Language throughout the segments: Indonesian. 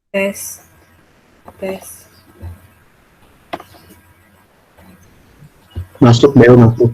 Tes. Tes. Masuk, Bel, masuk.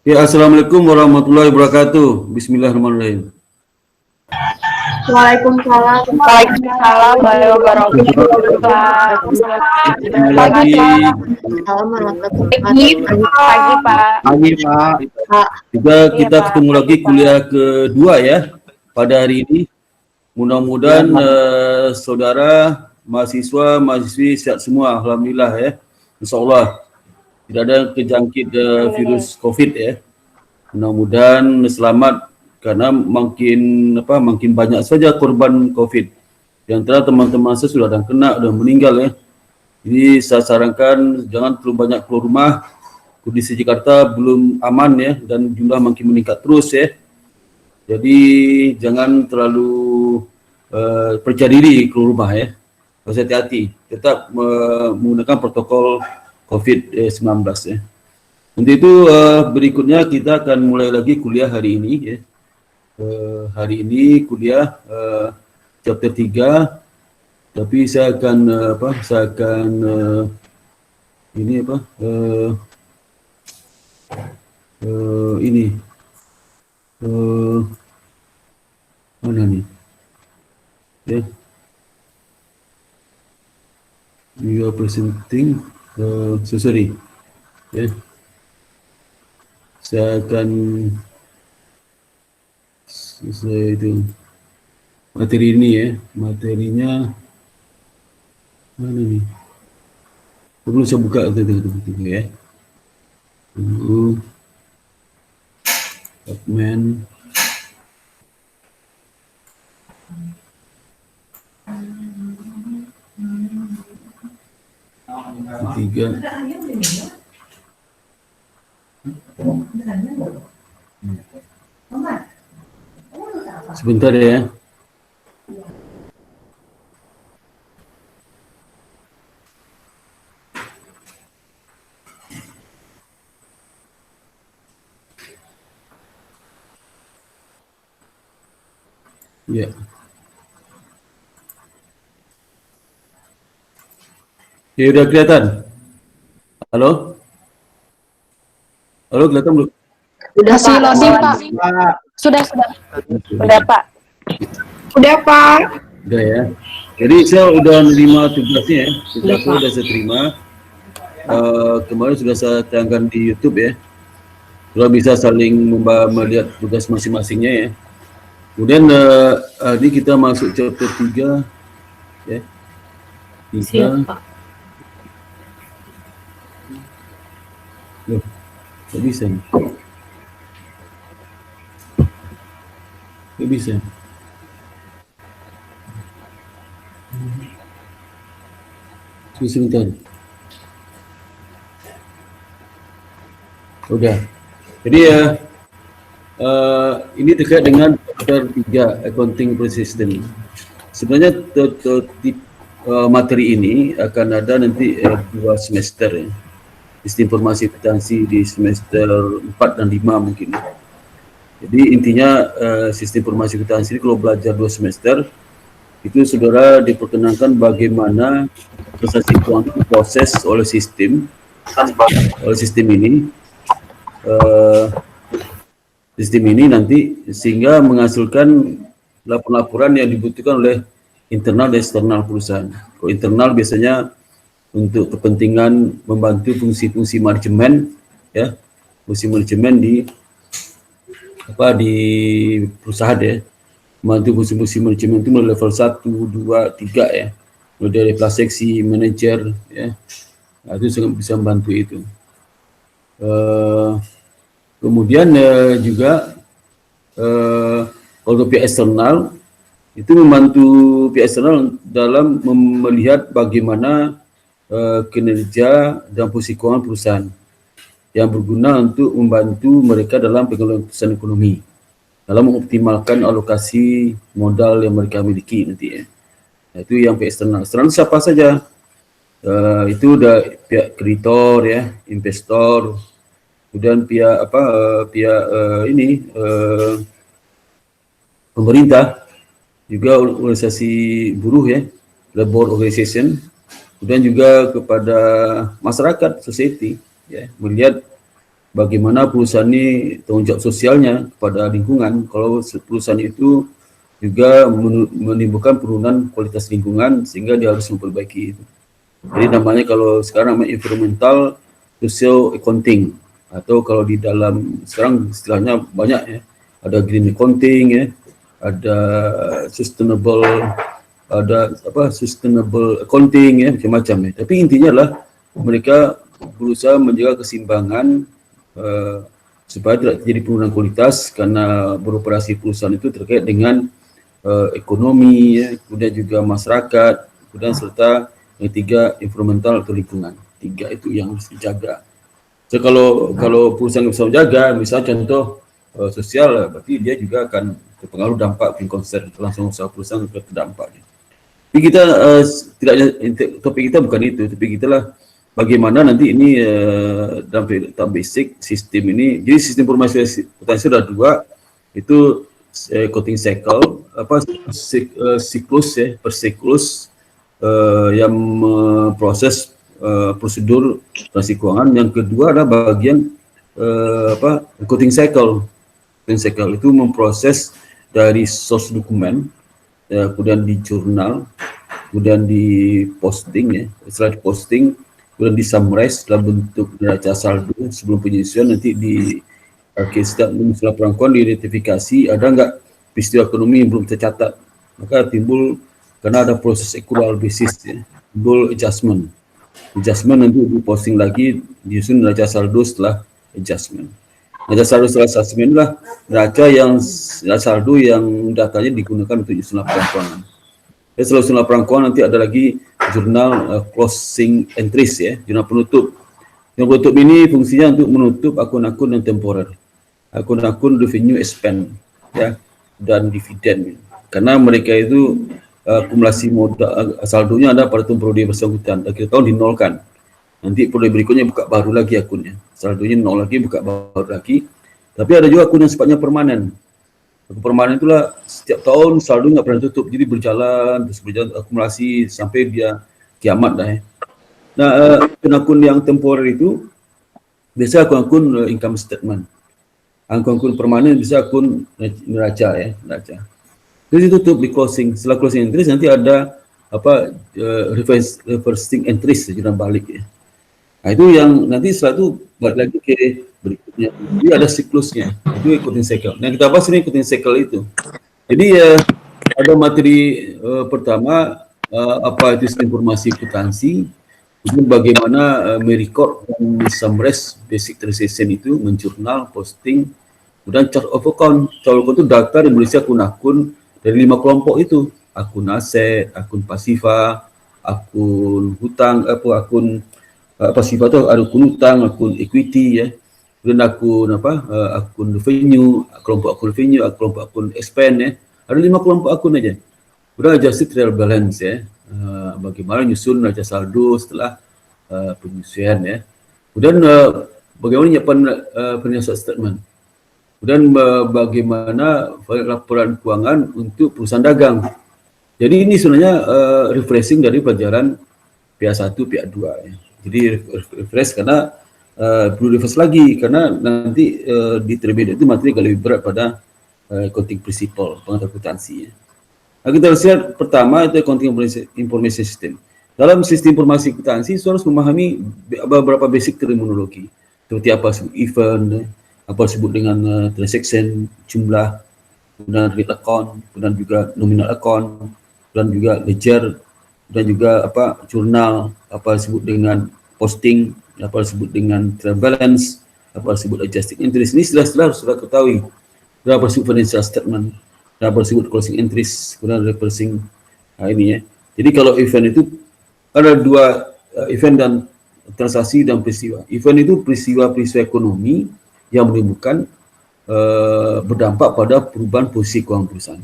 Ya, Assalamualaikum warahmatullahi wabarakatuh. Bismillahirrahmanirrahim. Waalaikumsalam. Waalaikumsalam warahmatullahi wabarakatuh. Pagi. Pagi, Pak. Pagi, Pak. Kita ketemu lagi kuliah kedua ya pada hari ini. Mudah-mudahan saudara, mahasiswa, mahasiswi sehat semua. Alhamdulillah ya. InsyaAllah tidak ada kejangkit virus COVID ya. Mudah-mudahan selamat karena makin banyak saja korban COVID. Di antara teman-teman saya sudah ada yang kena, sudah meninggal ya. Jadi saya sarankan jangan terlalu banyak keluar rumah. Kondisi Jakarta belum aman ya dan jumlah makin meningkat terus ya. Jadi jangan terlalu percaya diri keluar rumah ya. Harus hati-hati. Tetap menggunakan protokol COVID-19 ya. Untuk itu berikutnya kita akan mulai lagi kuliah hari ini ya. Hari ini kuliah chapter 3, tapi saya akan mana nih ya, you are presenting sorry ya, saya akan itu materi ini ya, materinya mana nih, perlu saya buka betul ya. Tunggu admin ketiga. Sebentar ya. Ya. Ya udah kelihatan. Halo? Halo, kelihatan belum? Sudah, Pak. Sudah. Sudah, Pak. Udah, Pak. Udah ya. Jadi saya udah menerima tugasnya ya. Tugasnya udah saya terima. Kemarin sudah saya tayangkan di YouTube ya. Sudah bisa saling melihat tugas masing-masingnya ya. Kemudian ini kita masuk chapter 3 ya. 3. Siap, Pak. Loh, tak bisa. Tak bisa. Sebentar. Udah. Jadi Ini terkait dengan chapter 3 accounting system. Sebenarnya materi ini akan ada nanti 2 semester ya. Sistem informasi akuntansi di semester 4 dan 5 mungkin. Jadi intinya sistem informasi akuntansi ini kalau belajar 2 semester itu saudara diperkenankan bagaimana transaksi keuangan diproses oleh sistem ini. Sistem ini nanti sehingga menghasilkan laporan-laporan yang dibutuhkan oleh internal dan eksternal perusahaan. Kalau internal biasanya untuk kepentingan membantu fungsi-fungsi manajemen, ya, fungsi manajemen di perusahaan ya, membantu fungsi-fungsi manajemen itu mulai level 1, 2, 3 ya, mulai dari kelas seksi, manajer, ya, nah, itu sangat bisa membantu itu. Kemudian juga kalau pihak eksternal itu membantu pihak eksternal dalam melihat bagaimana kinerja dan fungsi keuangan perusahaan yang berguna untuk membantu mereka dalam pengelolaan keputusan ekonomi dalam mengoptimalkan alokasi modal yang mereka miliki nanti ya. Nah, itu yang pihak eksternal. Eksternal siapa saja? Itu udah pihak kreditor ya, investor. Kemudian pihak pemerintah, juga organisasi buruh ya, labor organization, kemudian juga kepada masyarakat, society ya, melihat bagaimana perusahaan ini tanggung jawab sosialnya kepada lingkungan. Kalau perusahaan itu juga menimbulkan penurunan kualitas lingkungan sehingga dia harus memperbaiki itu. Jadi namanya kalau sekarang namanya environmental social accounting. Atau kalau di dalam sekarang istilahnya banyak ya, ada green accounting ya, ada sustainable accounting ya, macam-macam ya. Tapi intinya adalah mereka berusaha menjaga keseimbangan supaya tidak terjadi penurunan kualitas karena beroperasi perusahaan itu terkait dengan ekonomi ya, kemudian juga masyarakat, kemudian serta yang 3 environmental atau lingkungan. 3 itu yang harus dijaga. So, kalau perusahaan bisa menjaga, misalnya contoh sosial, berarti dia juga akan terpengaruh dampak concern langsung usaha perusahaan terdampak. Tapi kita topik kita bukan itu, tapi kita lah bagaimana nanti ini dalam basic sistem ini. Jadi sistem informasi akuntansi ada 2, itu accounting cycle, siklus ya, per siklus yang proses prosedur transaksi keuangan. Yang kedua adalah bagian accounting cycle. Accounting cycle itu memproses dari source dokumen, kemudian di jurnal, kemudian di posting ya, setelah di posting, kemudian di summarize dalam bentuk neraca saldo sebelum penyisian, nanti di akhir statement setelah perangkuan diidentifikasi ada enggak peristiwa ekonomi yang belum tercatat, maka timbul karena ada proses accrual basis ya, timbul adjustment nanti diposting lagi, disusun neraca saldo setelah adjustment. Neraca saldo setelah adjustment lah neraca saldo yang datanya digunakan untuk nyusun laporan keuangan. Setelah nyusun laporan keuangan nanti ada lagi jurnal closing entries ya, jurnal penutup. Jurnal penutup ini fungsinya untuk menutup akun-akun yang temporer, akun-akun revenue expense ya, dan dividen. Karena mereka itu akumulasi modal saldonya ada pada tahun periode bersangkutan, akhir tahun dinolkan. Nanti periode berikutnya buka baru lagi akunnya, saldonya nol lagi, buka baru lagi. Tapi ada juga akun yang sifatnya permanen. Akun permanen itulah setiap tahun saldo nggak pernah tutup, jadi berjalan akumulasi sampai dia kiamat dah ya. Nah, akun yang temporer itu biasa akun income statement. Akun permanen bisa akun neraca ya, neraca. Terus ditutup di closing. Setelah closing entries nanti ada reversing entries jurnal balik ya. Nah, itu yang nanti setelah itu balik lagi ke berikutnya. Jadi ada siklusnya. Itu accounting cycle. Nah, kita bahas ini accounting cycle itu. Jadi ada materi pertama apa itu sistem informasi akuntansi, kemudian bagaimana merecord dan summarize basic transaction itu, menjurnal, posting, kemudian chart of account. Chart of account itu data yang berisi akun-akun dari 5 kelompok itu, akun aset, akun pasifa, akun hutang, akun pasifa itu ada akun hutang, akun equity ya, kemudian akun revenue, kelompok akun revenue, kelompok akun expand ya. Ada 5 kelompok akun aja. Kemudian adjusted trial balance ya. Bagaimana nyusun neraca saldo setelah penyusuan ya. Kemudian bagaimana nyiapkan financial statement. Kemudian bagaimana laporan keuangan untuk perusahaan dagang. Jadi ini sebenarnya refreshing dari pelajaran PA1, PA2 ya. Jadi refresh karena perlu refresh lagi karena nanti di intermediate itu materi agak lebih berat pada accounting principle, pengetahuan akuntansi ya. Nah, kita lihat pertama itu accounting information system. Dalam sistem informasi akuntansi, harus memahami beberapa basic terminologi. Seperti apa disebut event, apa disebut dengan transaction, jumlah, kemudian real account, kemudian juga nominal account, dan juga ledger, dan juga jurnal, apa disebut dengan posting, apa disebut dengan trial balance, apa disebut adjusting interest. Ini sudah ketahui. Berapa disebut financial statement, berapa disebut closing interest, kemudian reversing ini ya. Jadi kalau event itu ada 2 event dan transaksi dan peristiwa. Event itu peristiwa ekonomi yang menimbulkan berdampak pada perubahan posisi keuangan perusahaan.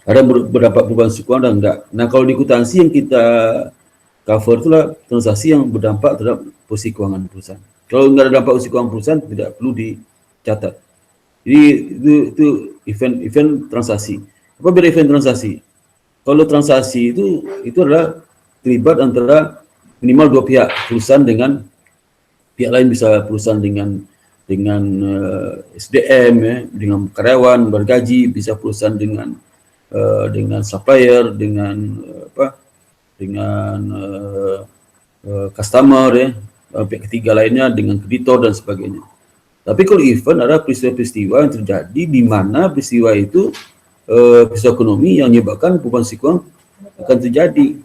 Ada berdampak perubahan posisi keuangan dan enggak. Nah, kalau di akuntansi yang kita cover itulah transaksi yang berdampak terhadap posisi keuangan perusahaan. Kalau enggak ada dampak posisi keuangan perusahaan tidak perlu dicatat. Jadi itu event transaksi. Apa beda event transaksi? Kalau transaksi itu adalah terlibat antara minimal 2 pihak, perusahaan dengan pihak lain, bisa perusahaan dengan SDM ya, dengan karyawan bergaji, bisa perusahaan dengan supplier, dengan customer ya, pihak ketiga lainnya dengan kreditor dan sebagainya. Tapi kalau event ada peristiwa-peristiwa yang terjadi di mana peristiwa itu peristiwa ekonomi yang menyebabkan perubahan keuangan akan terjadi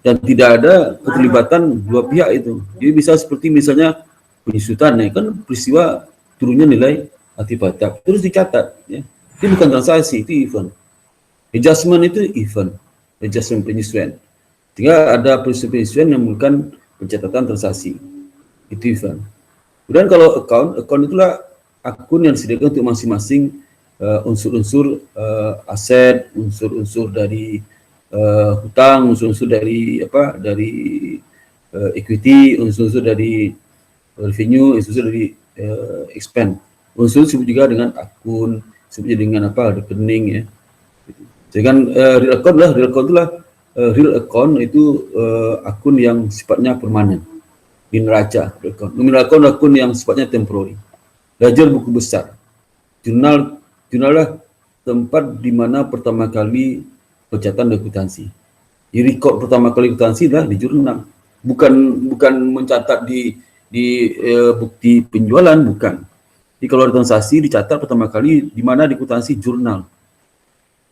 dan tidak ada keterlibatan 2 pihak itu. Jadi bisa seperti misalnya penyusutan ya, kan peristiwa turunnya nilai akibat terus dicatat ya. Itu bukan transaksi, itu event. Adjustment itu event, adjustment penyusuan. Sehingga ada peristiwa penyusuan yang menggunakan pencatatan transaksi. Itu event. Kemudian kalau account itulah akun yang disediakan untuk masing-masing unsur-unsur aset, unsur-unsur dari hutang, unsur-unsur dari equity, unsur-unsur dari revenue, unsur-unsur dari expense. Unsur disebut juga dengan akun, disebut dengan rekening ya. Jadi kan real account itu akun yang sifatnya permanen di neraca. Nominal account akun yang sifatnya temporary. Ledger buku besar. Jurnal lah tempat di mana pertama kali pencatatan akuntansi. Di record pertama kali akuntansi adalah di jurnal. Bukan mencatat di bukti penjualan, bukan. Jadi kalau transaksi dicatat pertama kali di mana di akuntansi jurnal.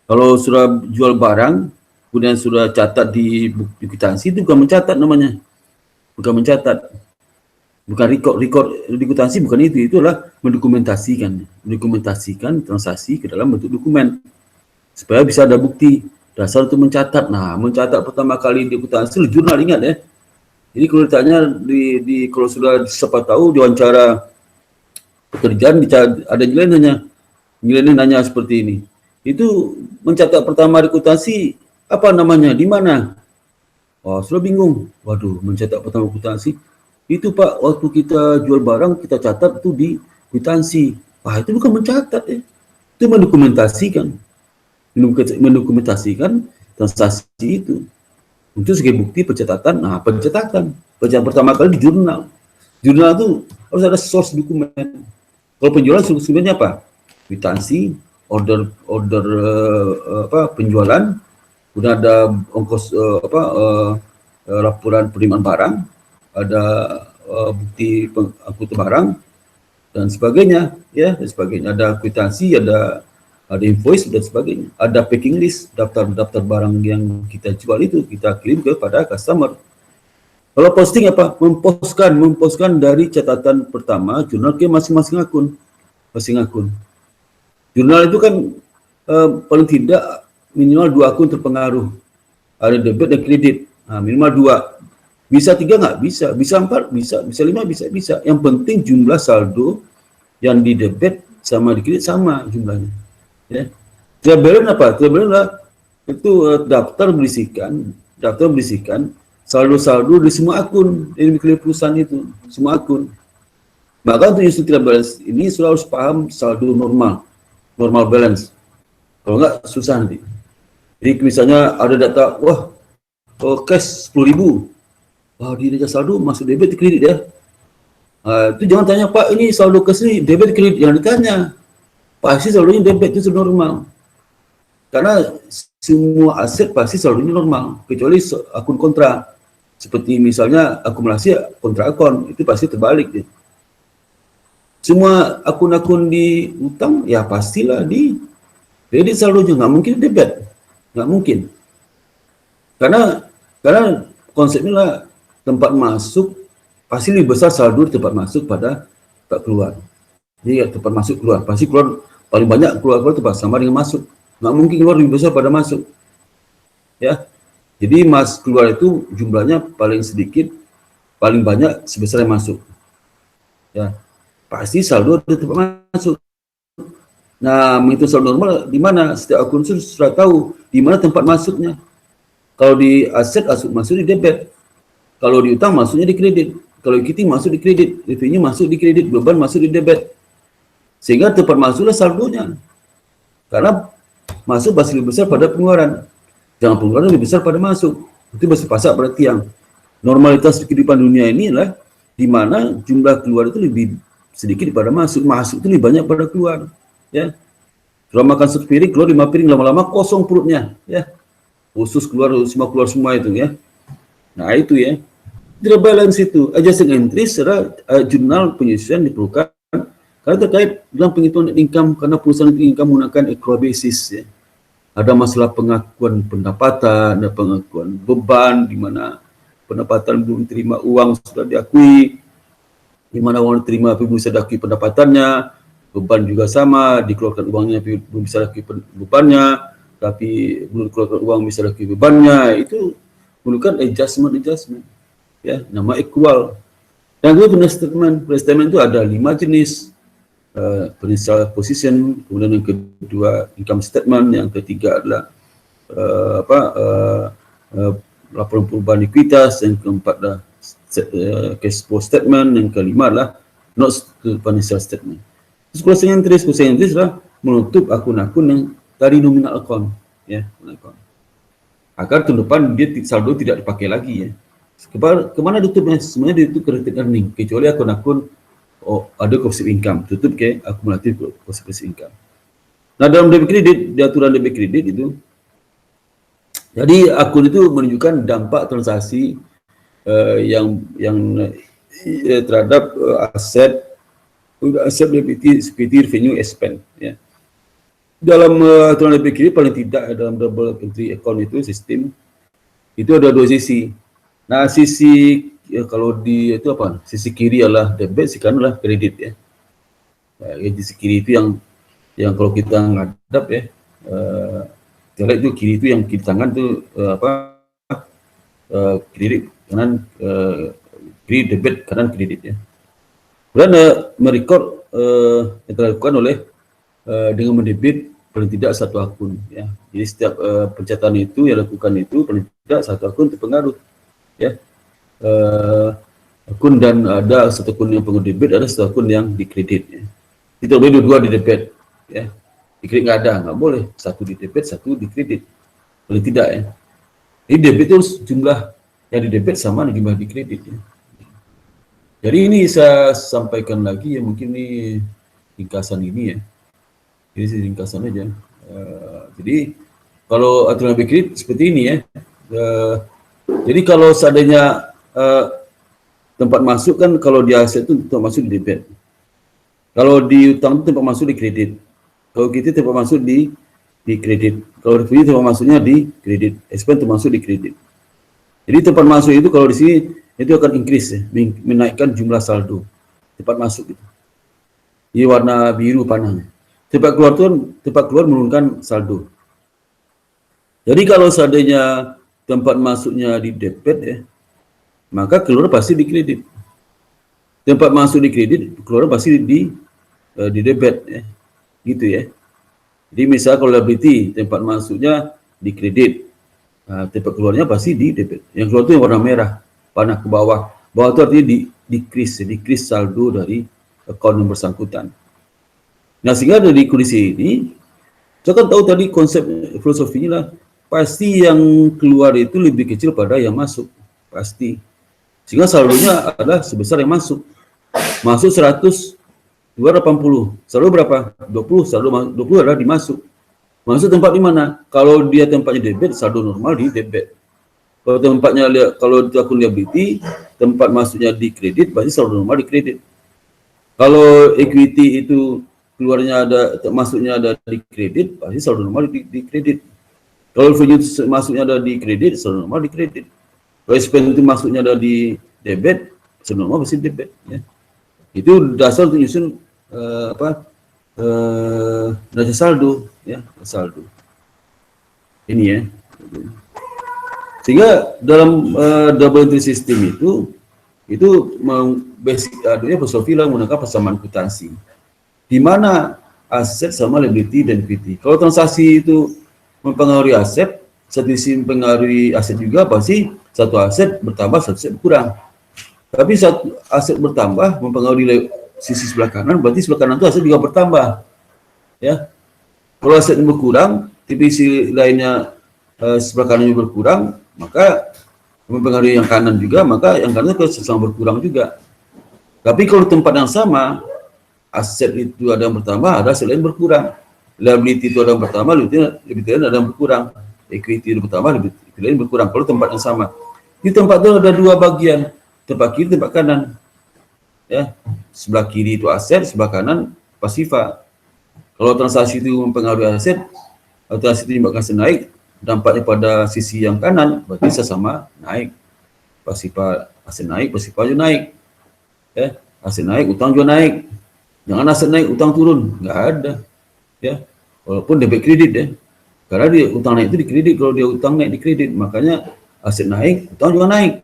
Kalau sudah jual barang, kemudian sudah catat di bukti akuntansi, itu bukan mencatat namanya. Bukan mencatat. Bukan record di akuntansi, bukan itu. Itulah mendokumentasikan transaksi ke dalam bentuk dokumen. Supaya bisa ada bukti dasar untuk mencatat. Nah, mencatat pertama kali di akuntansi, jurnal, ingat ya. Jadi kalau ditanya kalau sudah siapa tahu diwawancara pekerjaan ada nilainya nanya seperti ini. Itu mencatat pertama di akuntansi apa namanya, di mana? Oh, sudah bingung. Waduh, mencatat pertama akuntansi itu Pak, waktu kita jual barang kita catat itu di akuntansi. Ah, itu bukan mencatat ya. Itu mendokumentasikan transaksi itu. Untuk sebagai bukti pencatatan. Nah, pencatatan pertama kali di jurnal. Jurnal itu harus ada source dokumen. Kalau penjualan dokumennya apa? Kwitansi, order penjualan, kemudian ada ongkos laporan penerimaan barang, ada bukti angkutan barang dan sebagainya ya, dan sebagainya. Ada kwitansi, ada invoice dan sebagainya. Ada packing list, daftar barang yang kita jual itu kita kirim kepada customer. Kalau posting apa? Memposkan dari catatan pertama jurnal ke masing-masing akun. Jurnal itu kan paling tidak minimal 2 akun terpengaruh. Ada debit dan kredit. Nah, minimal 2. Bisa 3 nggak? Bisa 4, bisa 5, bisa. Yang penting jumlah saldo yang di debit sama di kredit sama jumlahnya. Ya. Trial balance apa? Trial balance adalah itu daftar berisikan saldo-saldo di semua akun yang dimiliki perusahaan itu, semua akun. Maka untuk isu trial balance ini sudah harus paham saldo normal balance. Kalau enggak susah nanti. Jadi misalnya ada data, wah, cash 10.000, wah di neraca saldo masuk debit kredit ya. Itu jangan tanya, Pak, ini saldo cash ini debit kredit, jangan ditanya. Pasti saldonya debit itu normal. Karena semua aset pasti saldonya normal, kecuali akun kontra. Seperti misalnya akumulasi kontra akun, itu pasti terbalik deh. Semua akun-akun di utang, ya pastilah di kredit saldonya, nggak mungkin debit. Nggak mungkin. Karena konsepnya lah tempat masuk pasti lebih besar saldo tempat masuk pada tempat keluar. Jadi ya, tempat masuk keluar, pasti keluar paling banyak keluar tempat sama dengan masuk. Nggak mungkin keluar lebih besar pada masuk. Ya. Jadi keluar itu jumlahnya paling sedikit, paling banyak sebesar yang masuk. Ya. Pasti saldo di tempat masuk. Nah, menghitung saldo normal di mana? Setiap akun sudah tahu di mana tempat masuknya. Kalau di aset masuk di debit. Kalau di utang masuknya di kredit. Kalau equity masuk di kredit, revenue masuk di kredit, beban masuk di debit. Sehingga tempat masuklah saldonya. Karena masuk pasti lebih besar pada pengeluaran. Jangan pengeluaran lebih besar pada masuk. Itu masih pasak pada tiang. Normalitas kehidupan dunia ini adalah di mana jumlah keluar itu lebih sedikit daripada masuk. Masuk itu lebih banyak pada keluar. Ya. Kalau makan satu piring, keluar 5 piring, lama-lama kosong perutnya. Ya. Usus keluar semua itu ya. Nah itu ya. Trial balance itu. Adjusting entries secara jurnal penyusunan diperlukan karena terkait dalam penghitungan net income, karena perusahaan net income menggunakan accrual basis ya. Ada masalah pengakuan pendapatan, ada pengakuan beban di mana pendapatan belum terima uang sudah diakui, di mana uang diterima tapi belum bisa diakui pendapatannya, beban juga sama, dikeluarkan uangnya tapi belum bisa diakui bebannya, tapi belum dikeluarkan uang bisa diakui bebannya, itu memerlukan adjustment ya, nama accrual. Dan itu statement itu ada 5 jenis. Financial position, kemudian yang kedua income statement, yang ketiga adalah laporan perubahan likuiditas, yang keempat adalah cash flow statement, yang kelima adalah notes to financial statement. Terus closing entries adalah menutup akun-akun yang tadi nominal account ya, agar tahun depan dia saldo tidak dipakai lagi ya. Kemana tutupnya? Semuanya ditutup ke retained earning, kecuali akun-akun ada passive income, tutup ke akumulatif passive income. Nah, dalam debit kredit, di aturan debit kredit itu, jadi akun itu menunjukkan dampak transaksi yang terhadap aset liability, security, revenue, expense. Ya. Dalam aturan debit kredit paling tidak dalam double entry account itu sistem itu ada 2 sisi. Nah, sisi kalau di itu apa? Sisi kiri adalah debit, sisi kanan adalah kredit ya. Sisi kiri itu yang kalau kita ngadap ya, kita lihat itu kiri itu yang kiri tangan itu kredit, kanan kiri debit, kanan kredit ya. Kemudian merekod yang dilakukan oleh dengan mendebit paling tidak satu akun ya. Jadi setiap pencatatan itu yang dilakukan itu paling tidak satu akun terpengaruh ya. Akun dan ada satu akun yang pengen debit, ada satu akun yang di kredit ya. Itu boleh dua di debit ya. Di kredit nggak boleh, satu di debit, satu di kredit, paling tidak ya. Jadi debit itu jumlah yang di debit sama dengan jumlah di kredit ya. Jadi ini saya sampaikan lagi ya, mungkin ini ringkasan ini ya. Jadi ringkasan aja. Jadi kalau aturan debit kredit seperti ini ya. Jadi kalau seandainya tempat masuk kan, kalau di aset itu tempat masuk di debit. Kalau di utang itu tempat masuk di kredit. Kalau kita tempat masuk di kredit. Kalau revenue tempat masuknya di kredit. Expense tempat masuk di kredit. Jadi tempat masuk itu kalau di sini itu akan increase ya, menaikkan jumlah saldo tempat masuk itu. Ini warna biru panahnya. Tempat keluar menurunkan saldo. Jadi kalau seandainya tempat masuknya di debit ya, maka keluar pasti di kredit. Tempat masuk di kredit, keluar pasti di di debit ya. Gitu ya. Jadi misal kalau liability tempat masuknya di kredit, tempat keluarnya pasti di debit. Yang keluar itu yang warna merah, panah ke bawah. Bawah itu artinya decrease saldo dari account yang bersangkutan. Nah, sehingga dari kondisi ini, saya kan tahu tadi konsep filosofinya lah, pasti yang keluar itu lebih kecil pada yang masuk, pasti. Sehingga saldonya adalah sebesar yang masuk. Masuk 100, 280. Saldo berapa? 20. Saldo 20 adalah dimasuk. Masuk tempat di mana? Kalau dia tempatnya debit, saldo normal di debit. Kalau tempatnya, kalau itu akun liability, tempat masuknya di kredit, berarti saldo normal di kredit. Kalau equity itu keluarnya ada, masuknya ada di kredit, pasti saldo normal di kredit. Kalau value masuknya ada di kredit, saldo normal di kredit. Kalau expense itu masuknya ada di debit, saldo normal pasti debit. Ya. Itu dasar untuk nyusun neraca saldo, ya, saldo. Ini ya. Sehingga dalam double entry system itu basic filosofi lah menggunakan persamaan kuitansi, di mana aset sama liability dan equity. Kalau transaksi itu mempengaruhi aset, satu sisi mempengaruhi aset juga, pasti satu aset bertambah, satu aset berkurang. Tapi satu aset bertambah mempengaruhi sisi sebelah kanan, berarti sebelah kanan itu aset juga bertambah. Ya. Kalau aset berkurang, tapi sisi lainnya sebelah kanannya berkurang, maka mempengaruhi yang kanan juga, maka yang kanan itu sama berkurang juga. Tapi kalau tempat yang sama, aset itu ada yang bertambah, ada aset lain berkurang. Liability itu ada yang bertambah, liability lain ada yang berkurang. Equity itu bertambah, liability lain berkurang. Kalau tempat yang sama, di tempat itu ada dua bagian, tempat kiri, tempat kanan. Ya, sebelah kiri itu aset, sebelah kanan pasifa. Kalau transaksi itu mempengaruhi aset, atau transaksi itu menyebabkan aset naik, dampaknya pada sisi yang kanan, berarti sama naik. Pasifa aset naik, pasifa juga naik. Ya, aset naik, utang juga naik. Jangan aset naik, utang turun, nggak ada. Ya, walaupun debit kredit ya, karena dia utang naik itu di kredit, kalau dia utang naik di kredit, makanya aset naik, utang juga naik.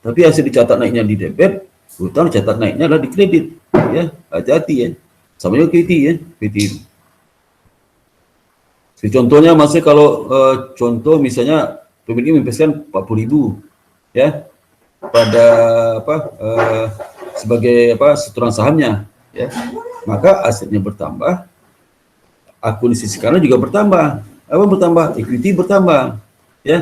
Tapi aset dicatat naiknya di debit, utang dicatat naiknya adalah di kredit. Ya, hati-hati ya. Sama juga equity ya, equity. Contohnya maksudnya kalau contoh misalnya pemilik investasikan 40.000 ya pada sebagai setoran sahamnya ya, maka asetnya bertambah, akun di sisi kanan juga bertambah. Apa bertambah? Equity bertambah ya.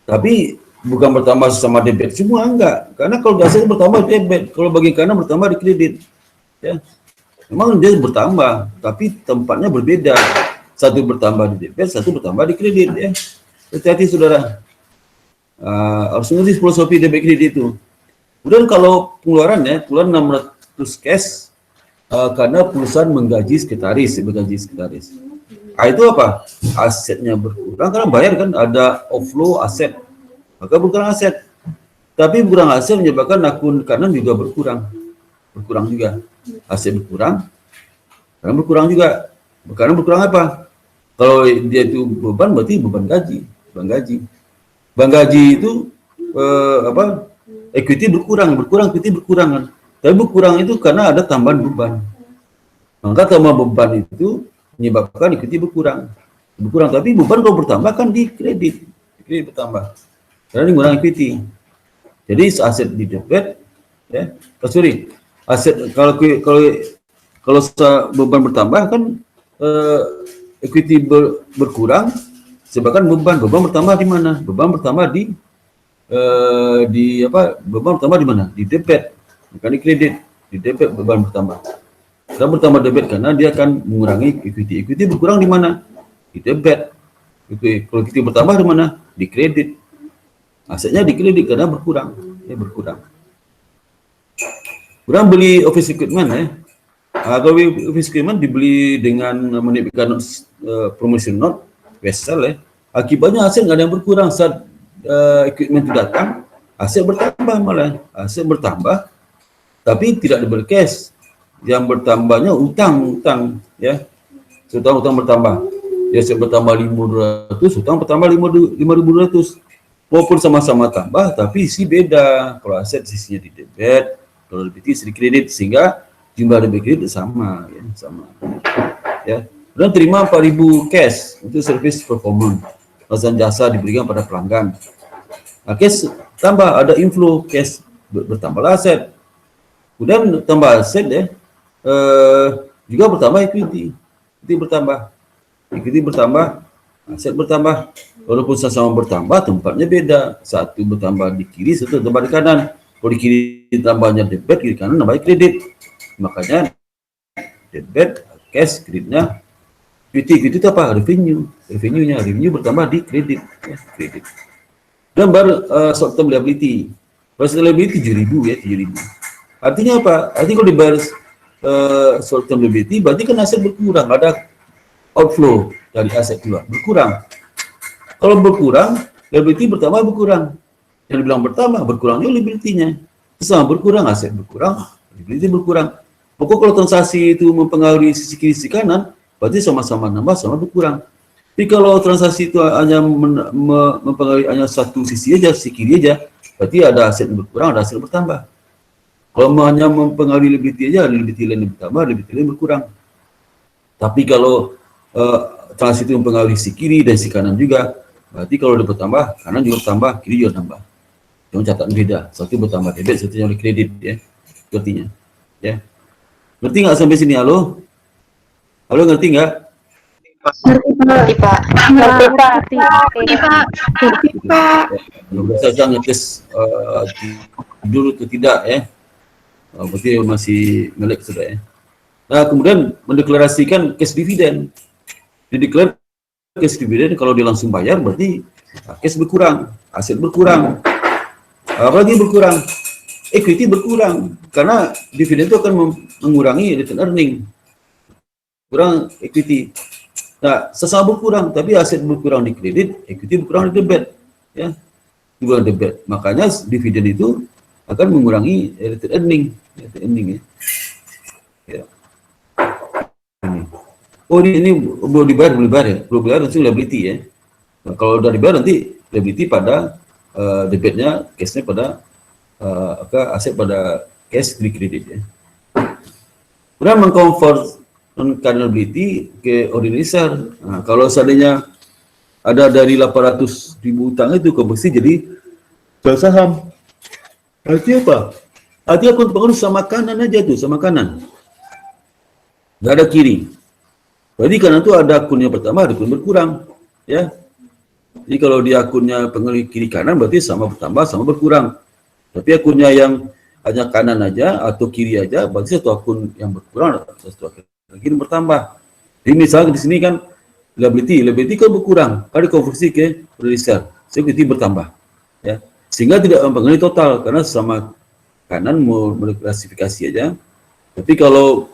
Tapi bukan bertambah sama debit semua, enggak. Karena kalau aset bertambah debit, kalau bagian kanan bertambah di kredit ya. Memang dia bertambah, tapi tempatnya berbeda. Satu bertambah di debit, satu bertambah di kredit ya. Hati-hati saudara. Harus ngerti filosofi debit kredit itu. Kemudian kalau pengeluaran ya, keluar 600 cash karena perusahaan menggaji sekretaris. Itu apa? Asetnya berkurang karena bayar kan, ada outflow aset. Maka berkurang aset. Tapi berkurang aset menyebabkan akun kanan juga berkurang juga. Aset berkurang, karena berkurang juga. Karena berkurang apa? Kalau dia itu beban, berarti beban gaji. Beban gaji itu equity berkurang, equity berkurang. Tapi berkurang itu karena ada tambahan beban. Maka tambahan beban itu menyebabkan equity berkurang. Tapi beban kalau bertambah kan di kredit bertambah. Karena ini kurang equity. Jadi aset di debit, ya, aset kalau beban bertambah kan equity berkurang, sebabkan beban bertambah di mana? Beban bertambah beban bertambah di mana? Di debit, bukan di kredit. Di debit beban bertambah. Karena bertambah debit karena dia akan mengurangi equity. Equity berkurang di mana? Di debit. Kalau equity bertambah di mana? Di kredit. Asetnya di kredit karena berkurang. Kurang beli office equipment ya. Kalau office equipment dibeli dengan menerbitkan promotion note, best sell ya. Akibatnya aset nggak ada yang berkurang saat equipment itu datang, aset bertambah malah. Aset bertambah, tapi tidak double cash. Yang bertambahnya utang ya. Utang bertambah. Ya, aset bertambah 5.200, utang bertambah 5.200. Walaupun sama-sama tambah, tapi isi beda. Kalau aset sisinya di debit, kalau liability di kredit, sehingga jumlah debit kredit sama, ya, sama. Ya, dan terima 4.000 cash untuk service performance, layanan jasa diberikan pada pelanggan. Nah, cash tambah, ada inflow cash, bertambah aset. Kemudian tambah aset ya, juga bertambah equity bertambah, aset bertambah. Walaupun sama-sama bertambah, tempatnya beda. Satu bertambah di kiri, satu bertambah di kanan. Kalau di kiri tambahnya debit, kiri kanan nambah kredit. Makanya debit, cash, kreditnya, equity itu apa? Revenue bertambah di kredit, ya, kredit. Dan baru short term liability. Short term liability 7.000 ya, 7.000. Artinya apa? Artinya kalau dibayar short term liability, berarti kan aset berkurang, ada outflow dari aset keluar, berkurang. Kalau berkurang, liability bertambah berkurang. Yang dibilang bertambah, berkurang juga liability-nya. Sama berkurang, aset berkurang, liability berkurang. Pokok kalau transaksi itu mempengaruhi sisi kiri, sisi kanan, berarti sama-sama nambah, sama berkurang. Tapi kalau transaksi itu hanya mempengaruhi hanya satu sisi aja, sisi kiri aja, berarti ada aset yang berkurang, ada aset yang bertambah. Kalau hanya mempengaruhi liability aja, liability lain bertambah, liability lain berkurang. Tapi kalau transaksi itu mempengaruhi sisi kiri dan sisi kanan juga, berarti kalau dia bertambah, kanan juga bertambah, kiri juga tambah. Cuma catatan beda, satu bertambah debit, satu yang kredit, ya, artinya. Ya. Ngerti nggak sampai sini, halo? Halo, ngerti nggak? Ngerti, Pak. Kalau bisa ngetes dulu atau tidak, ya. Berarti masih melek sudah, ya. Nah, kemudian mendeklarasikan cash dividend. Dideklar cash dividend, kalau dia langsung bayar, berarti cash berkurang, aset berkurang. Apalagi berkurang? Equity berkurang, karena dividen itu akan mengurangi return earning, kurang equity. Nah, sesama berkurang, tapi aset berkurang di kredit, equity berkurang di debit, ya, berkurang debit. Makanya dividen itu akan mengurangi return earning, ya. Ya. Oh, ini belum dibayar ya, belum dibayar langsung liability, ya. Nah, kalau udah dibayar nanti liability pada debitnya, cashnya pada aset pada cash di kredit, ya. Kemudian mengconvert non-cardinality ke ordinary share. Nah, kalau seandainya ada dari 800.000 utang itu konversi jadi saham. Artinya apa? Artinya akun pengaruh sama kanan aja tuh, sama kanan. Nggak ada kiri. Berarti kanan itu ada akun yang pertama, ada akun berkurang, ya. Jadi kalau di akunnya pengaruh kiri kanan berarti sama bertambah, sama berkurang. Tapi akunnya yang hanya kanan aja atau kiri aja, berarti satu akun yang berkurang, satu akun lagi yang bertambah. Jadi misalnya di sini kan liability kan berkurang, kalau dikonversi ke ordinary share, equity bertambah, ya. Sehingga tidak mempengaruhi total karena sama kanan mau klasifikasi aja. Tapi kalau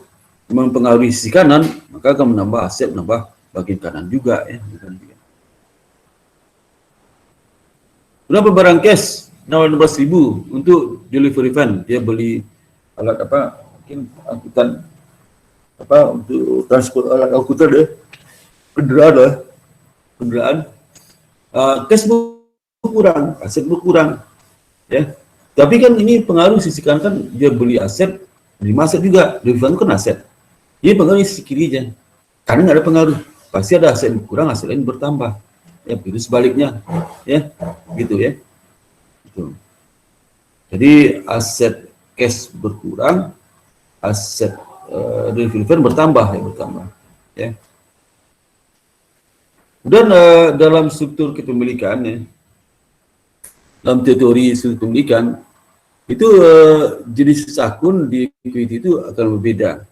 mempengaruhi sisi kanan, maka akan menambah aset, menambah bagian kanan juga, ya. Berapa barang cash? 16.000 untuk delivery van. Dia beli alat apa? Mungkin angkutan apa untuk transport alat angkutan deh. Kendaraan. Cash berkurang, aset berkurang. Ya. Tapi kan ini pengaruh sisi kanan kan dia beli aset, beli aset juga. Delivery van kan aset. Ini pengaruh sisi kiri aja. Karena nggak ada pengaruh. Pasti ada aset berkurang, aset lain bertambah. Ya, begitu sebaliknya. Ya, gitu ya. Jadi aset cash berkurang, aset delivery van bertambah, ya. Dan dalam struktur kepemilikan, ya, dalam teori struktur kepemilikan itu jenis akun di equity itu akan berbeda.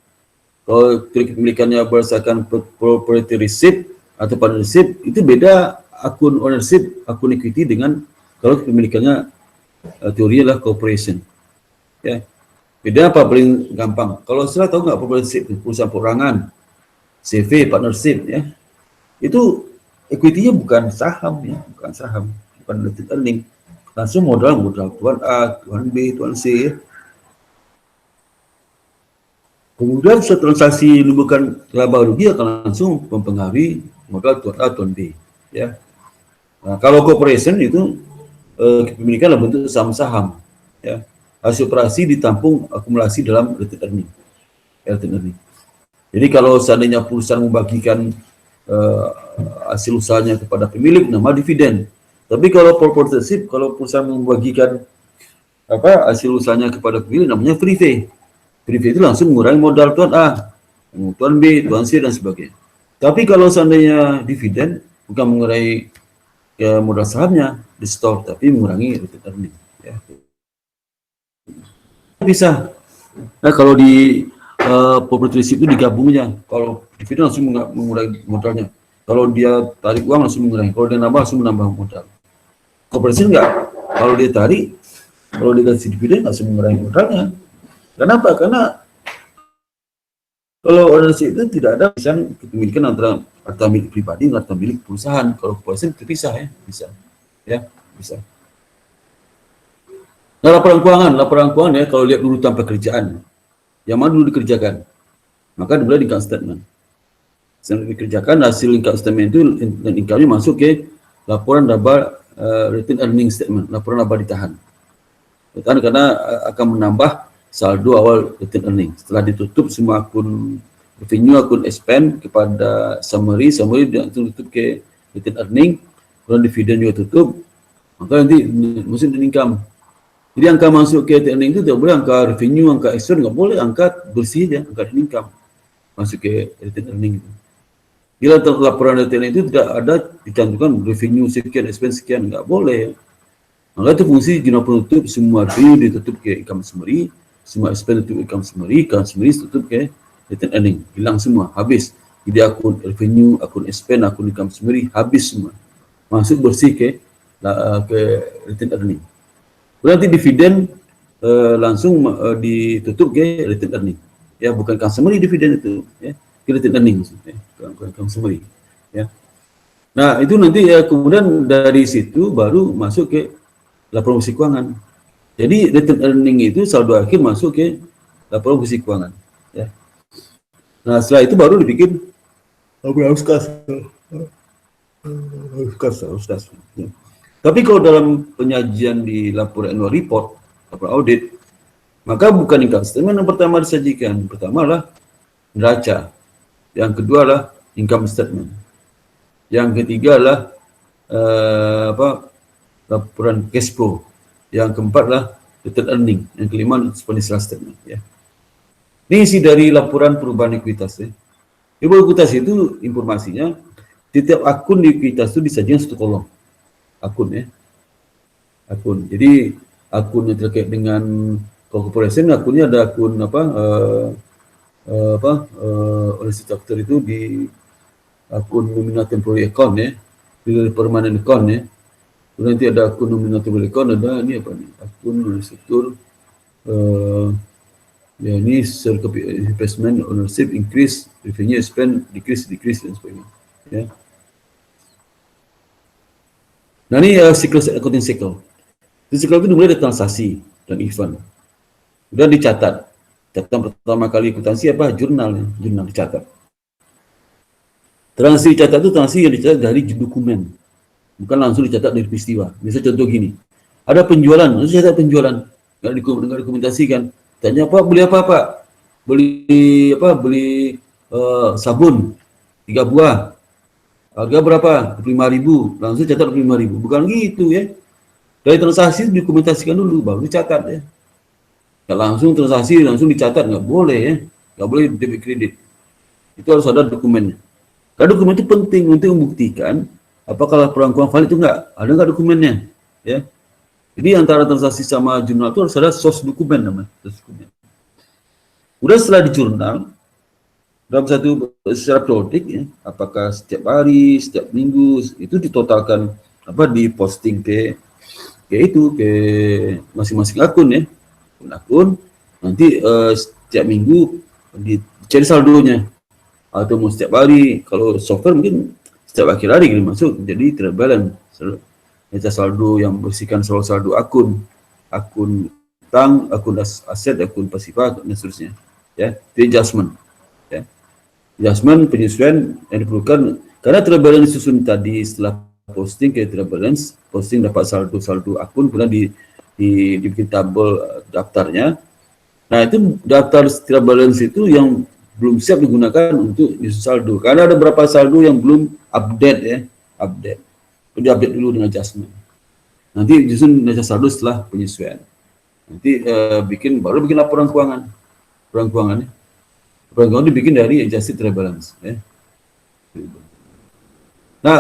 Kalau teori kepemilikannya berdasarkan proprietorship atau partnership, itu beda akun ownership, akun equity dengan kalau kepemilikannya teori adalah corporation, ya. Beda apa paling gampang? Kalau saya tahu nggak partnership, perusahaan perorangan, CV, partnership, ya, itu equity-nya bukan saham, ya, bukan saham, bukan related earning, langsung modal tuan A, tuan B, tuan C, ya. Kemudian setelah transaksi menimbulkan laba rugi akan langsung mempengaruhi modal tuan A, tuan B, ya. Nah, kalau corporation itu kepemilikan dalam bentuk saham-saham, ya. Hasil operasi ditampung akumulasi dalam related earning. retained earning. Jadi kalau seandainya perusahaan membagikan hasil usahanya kepada pemilik, nama dividen. Tapi kalau proportionship, kalau perusahaan membagikan hasil usahanya kepada pemilik, namanya free pay. Free pay itu langsung mengurangi modal tuan A, tuan B, tuan C dan sebagainya. Tapi kalau seandainya dividen, bukan mengurangi modal sahamnya di store, tapi mengurangi retained earning. Ya. Bisa. Nah, kalau di proportionship itu digabungnya. Kalau dividen langsung mengurangi modalnya. Kalau dia tarik uang langsung mengurangi. Kalau dia nambah langsung menambah modal. Proportion enggak. Kalau dia tarik, kalau dia kasih dividen langsung mengurangi modalnya. Kenapa? Karena kalau ownership itu tidak ada misalnya kepemilikan antara harta milik pribadi dan harta milik perusahaan. Kalau proportion terpisah ya, bisa. Ya, bisa. Nah, laporan keuangan ya kalau lihat dulu tanpa kerjaan. Yang mana dulu dikerjakan, maka dimulai income statement. Setelah dikerjakan, hasil income statement itu dan income-nya masuk ke laporan laba retained earning statement, laporan laba ditahan. Karena akan menambah saldo awal retained earning. Setelah ditutup semua akun revenue, akun expense kepada summary tutup ke retained earning, kemudian dividen juga tutup, maka nanti masuk dan income. Jadi angka masuk ke retained earning itu tidak boleh angka revenue, angka expense, nggak boleh, angka bersih aja, angka income masuk ke retained earning itu. Bila laporan retained earning itu tidak ada dicantumkan revenue sekian, expense sekian, nggak boleh. Maka itu fungsi jurnal penutup, semua revenue ditutup ke income summary, semua expense ditutup income summary ditutup ke retained earning, hilang semua, habis. Jadi akun revenue, akun expense, akun income summary, habis semua. Masuk bersih ke retained earning. Nanti dividen langsung ditutup ke retained earning. Ya, bukan income summary dividen itu, ya. Ke retained earning maksudnya, bukan income summary, ya. Nah, itu nanti ya kemudian dari situ baru masuk ke laporan fungsi keuangan. Jadi retained earning itu saldo akhir masuk ke laporan fungsi keuangan, ya. Nah, setelah itu baru dibikin laporan kas. Ya. Tapi kalau dalam penyajian di laporan annual report, laporan audit, maka bukan income statement yang pertama disajikan. Pertama adalah neraca. Yang kedua adalah income statement. Yang ketiga adalah laporan cash flow. Yang keempat adalah retained earning. Yang kelima financial statement. Ya. Ini isi dari laporan perubahan ekuitas. Ya. Ekuitas itu informasinya, setiap akun di ekuitas itu disajikan satu kolom. Akun ya, akun. Jadi akun yang terkait dengan corporation, akunnya ada akun ownership structure itu di akun nominal temporary account ya, di permanent account ya. Kemudian nanti ada akun nominal temporary account, ada ini apa nih? Akun ownership structure, ya ini investment ownership increase, revenue spend decrease dan sebagainya. Ya. Nah ini siklus accounting cycle. Cycle itu dimulai dari transaksi dan event. Kemudian dicatat. Catatan pertama kali akuntansi apa? Jurnal dicatat. Transaksi dicatat itu transaksi yang dicatat dari dokumen. Bukan langsung dicatat dari peristiwa. Misalnya contoh gini. Ada penjualan, langsung dicatat penjualan. Nggak dokumentasikan. Tanya apa? Beli apa Pak? Beli sabun 3 buah. Harga berapa? 5.000. Langsung catat 5.000. Bukan gitu ya. Dari transaksi dokumentasikan dulu, baru dicatat ya. Nggak langsung transaksi, langsung dicatat. Nggak boleh ya. Nggak boleh debit kredit. Itu harus ada dokumennya. Karena dokumen itu penting untuk membuktikan apakah laporan keuangan valid itu enggak. Ada nggak dokumennya? Ya. Jadi antara transaksi sama jurnal itu harus ada source dokumen namanya. Udah setelah di jurnal, dalam secara periodik ya, apakah setiap hari, setiap minggu itu ditotalkan diposting ke masing-masing akun ya, akun nanti setiap minggu dicari saldonya atau mau setiap hari. Kalau software mungkin setiap akhir hari gitu masuk, jadi trade balance, saldo yang bersihkan saldo akun utang, akun aset, akun pasifa dan seterusnya ya, itu adjustment. Adjustment, penyesuaian yang diperlukan karena trade balance disusun tadi setelah posting ke trade balance, posting dapat saldo akun, kemudian dibikin tabel daftarnya, Nah, itu daftar trial balance itu yang belum siap digunakan untuk nyusun saldo. Karena ada beberapa saldo yang belum update ya, update. Jadi update dulu dengan adjustment. Nanti nyusun neraca saldo setelah penyesuaian. Nanti baru bikin laporan keuangan. Laporan keuangan ya. Laporan keuangan dibikin dari adjusted trial balance ya. Nah,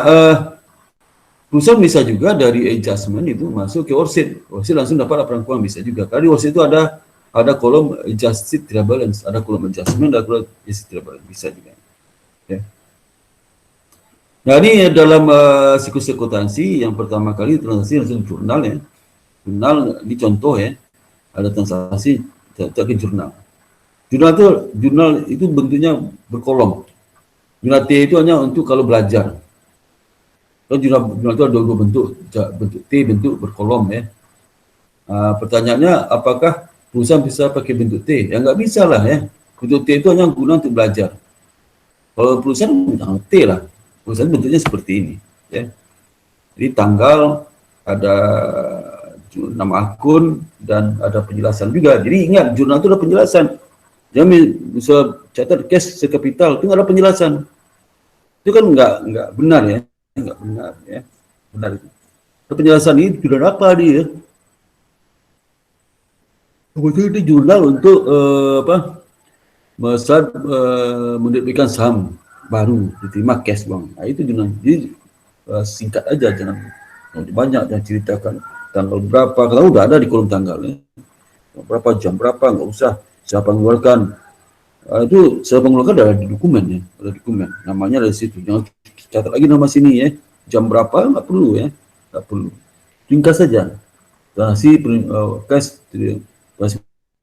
perusahaan bisa juga dari adjustment itu masuk ke worksheet. Worksheet langsung dapat laporan keuangan bisa juga. Karena di worksheet itu ada kolom adjusted trial balance, ada kolom adjustment, ada kolom adjusted trial balance bisa juga. Ya. Nah, ini dalam siklus akuntansi yang pertama kali transaksi langsung jurnal ya. Jurnal ini contoh ya. Ada transaksi ke jurnal. Jurnal itu bentuknya berkolom. Jurnal T itu hanya untuk kalau belajar. Kalau jurnal itu ada dua bentuk T bentuk berkolom ya. Pertanyaannya apakah perusahaan bisa pakai bentuk T? Ya nggak bisa lah ya. Bentuk T itu hanya guna untuk belajar. Kalau perusahaan jangan T lah. Perusahaan bentuknya seperti ini ya. Jadi tanggal, ada nama akun, dan ada penjelasan juga. Jadi ingat, jurnal itu ada penjelasan. Jangan bisa catat cash sekapital, itu nggak ada penjelasan. Itu kan nggak benar ya. Nggak benar ya. Benar itu. Penjelasan ini sudah apa dia? Kemudian ini jurnal untuk menerbitkan saham baru diterima cash bang. Nah, itu jurnal. Jadi singkat aja, jangan banyak dan ceritakan tanggal berapa. Kalau udah ada di kolom tanggal ya. Berapa jam berapa, nggak usah siapa mengeluarkan. Itu siapa mengeluarkan ada di dokumen ya, ada dokumen. Namanya dari situ. Jangan catat lagi nama sini ya. Jam berapa nggak perlu ya, nggak perlu. Ringkas saja. Transaksi cash,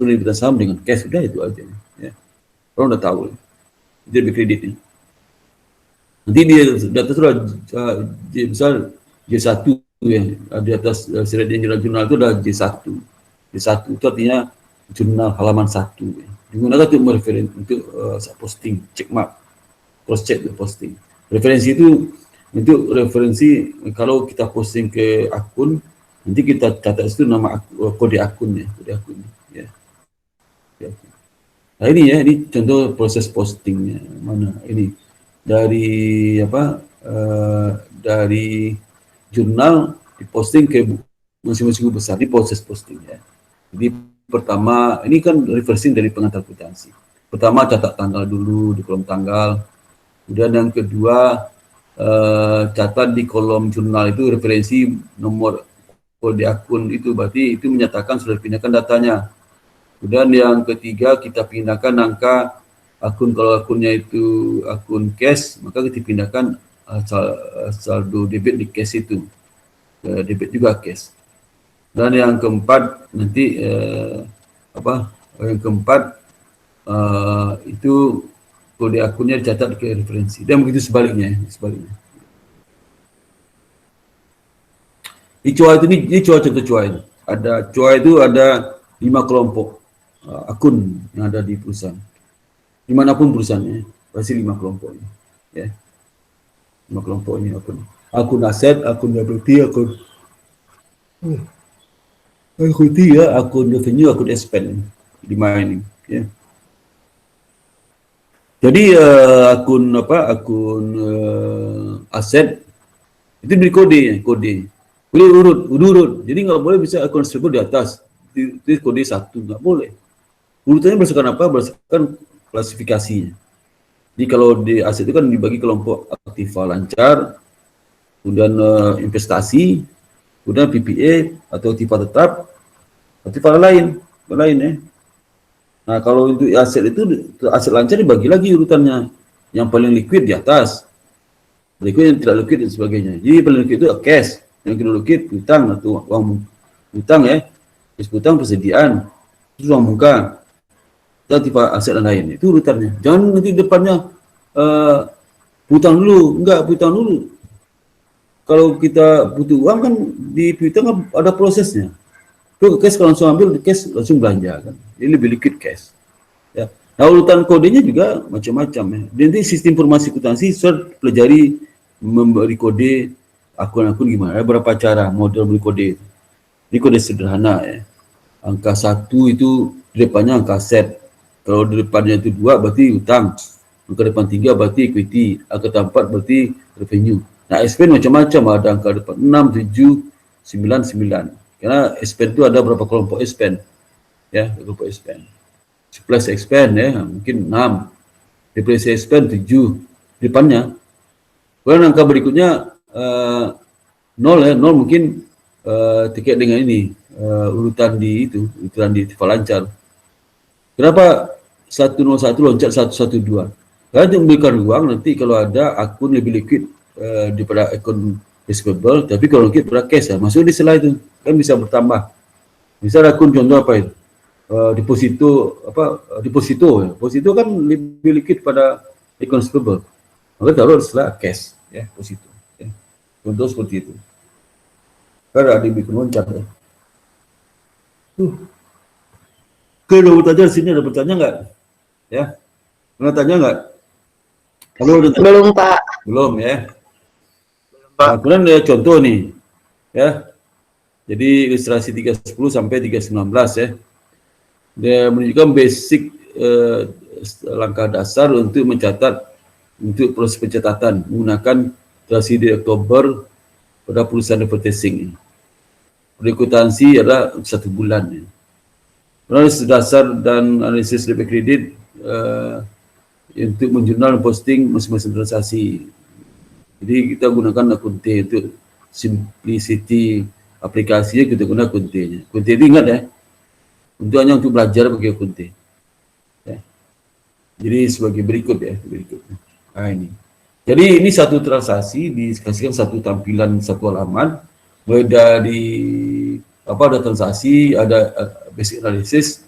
penerbitan saham dengan cash udah itu aja ya. Orang udah tahu ya. Dia lebih kredit ya. Nanti dia data sudah misal J1 ya, di atas slide jurnal itu ada J1. J1 itu artinya jurnal halaman 1 ya. Digunakan untuk mereferensi untuk posting, check mark, cross check posting. Referensi itu untuk referensi kalau kita posting ke akun, nanti kita catat itu nama kode akunnya, kode akunnya ya. Nah ini ya, ini contoh proses postingnya. Mana ini dari dari jurnal diposting ke masing-masing guru besar di proses postingnya. Jadi pertama ini kan reversing dari pengantar akuntansi. Pertama catat tanggal dulu di kolom tanggal. Kemudian yang kedua catat di kolom jurnal itu referensi nomor kode akun itu, berarti itu menyatakan sudah dipindahkan datanya. Kemudian yang ketiga kita pindahkan angka akun, kalau akunnya itu akun cash maka kita pindahkan saldo debit di cash itu, debit juga cash. Dan yang keempat nanti yang keempat itu kode akunnya dicatat ke referensi, dan begitu sebaliknya. Ini contoh COA itu. Ada COA itu ada 5 kelompok akun yang ada di perusahaan. Dimanapun perusahaannya, pasti 5 kelompok ini. Ya. 5 kelompok ini akun aset, akun liability, akun ya, akun revenue, akun expense, 5 ini. Ya. Jadi akun aset itu beri kode urut. Jadi nggak boleh bisa akun tersebut di atas itu kode 1, nggak boleh. Urutannya berdasarkan apa? Berdasarkan klasifikasinya. Jadi kalau di aset itu kan dibagi kelompok aktiva lancar, kemudian investasi, kemudian PPA atau aktiva tetap, aktiva lain ya. Nah kalau untuk aset itu, aset lancar dibagi lagi urutannya. Yang paling liquid di atas, liquid yang tidak liquid dan sebagainya. Jadi paling liquid itu cash, yang tidak liquid hutang atau uang hutang ya, hutang persediaan, itu uang muka, aktiva aset dan lain. Itu urutannya. Jangan nanti depannya hutang dulu, hutang dulu. Kalau kita butuh uang kan di hutang ada prosesnya. Itu cash kalau langsung ambil, cash langsung belanja kan. Jadi lebih liquid cash. Ya. Nah urutan kodenya juga macam-macam ya. Nanti sistem informasi akuntansi sudah pelajari memberi kode akun-akun gimana. Ada berapa cara model beri kode itu. Ini kode sederhana ya. angka 1 itu di depannya angka aset. Kalau di depannya itu 2 berarti utang. Angka depan 3 berarti equity. Angka 4 berarti revenue. Nah, expense macam-macam, ada angka depan 6, 7, 9, 9. Karena expense itu ada berapa kelompok expense. Ya, kelompok expense. Plus expense ya, mungkin 6. Depreciation expense 7 depannya. Kemudian angka berikutnya 0 ya, 0 mungkin terkait dengan ini urutan di lancar. Kenapa 101 loncat 112? Karena itu memberikan ruang nanti kalau ada akun lebih liquid daripada akun receivable, tapi kalau liquid pada cash ya, masuk di sela itu kan bisa bertambah. Misal akun contoh apa itu? Deposito kan lebih liquid pada akun receivable. Maka taruh di sela cash ya, deposito. Ya. Contoh seperti itu. Karena ada bikin loncat ya. Oke, udah bertanya di sini, ada bertanya nggak? Ya, pernah tanya nggak? Halo, Belum, Pak. belum ya. Nah, kemudian ya, contoh nih, ya. Jadi ilustrasi 310 sampai 319 ya. Dia menunjukkan basic langkah dasar untuk mencatat, untuk proses pencatatan menggunakan transaksi di Oktober pada perusahaan advertising. Berikutansi adalah 1 bulan. Ya. Analisis dasar dan analisis debit kredit untuk menjurnal dan posting masing-masing transaksi. Jadi kita gunakan akun T untuk simplicity aplikasinya, kita guna akun T-nya. Akun T itu ingat ya, untuk hanya untuk belajar pakai akun T. Ya. Jadi sebagai berikut ya, berikut. Nah ini. Jadi ini satu transaksi dikasihkan satu tampilan satu halaman, mulai dari apa ada transaksi, ada basic analysis,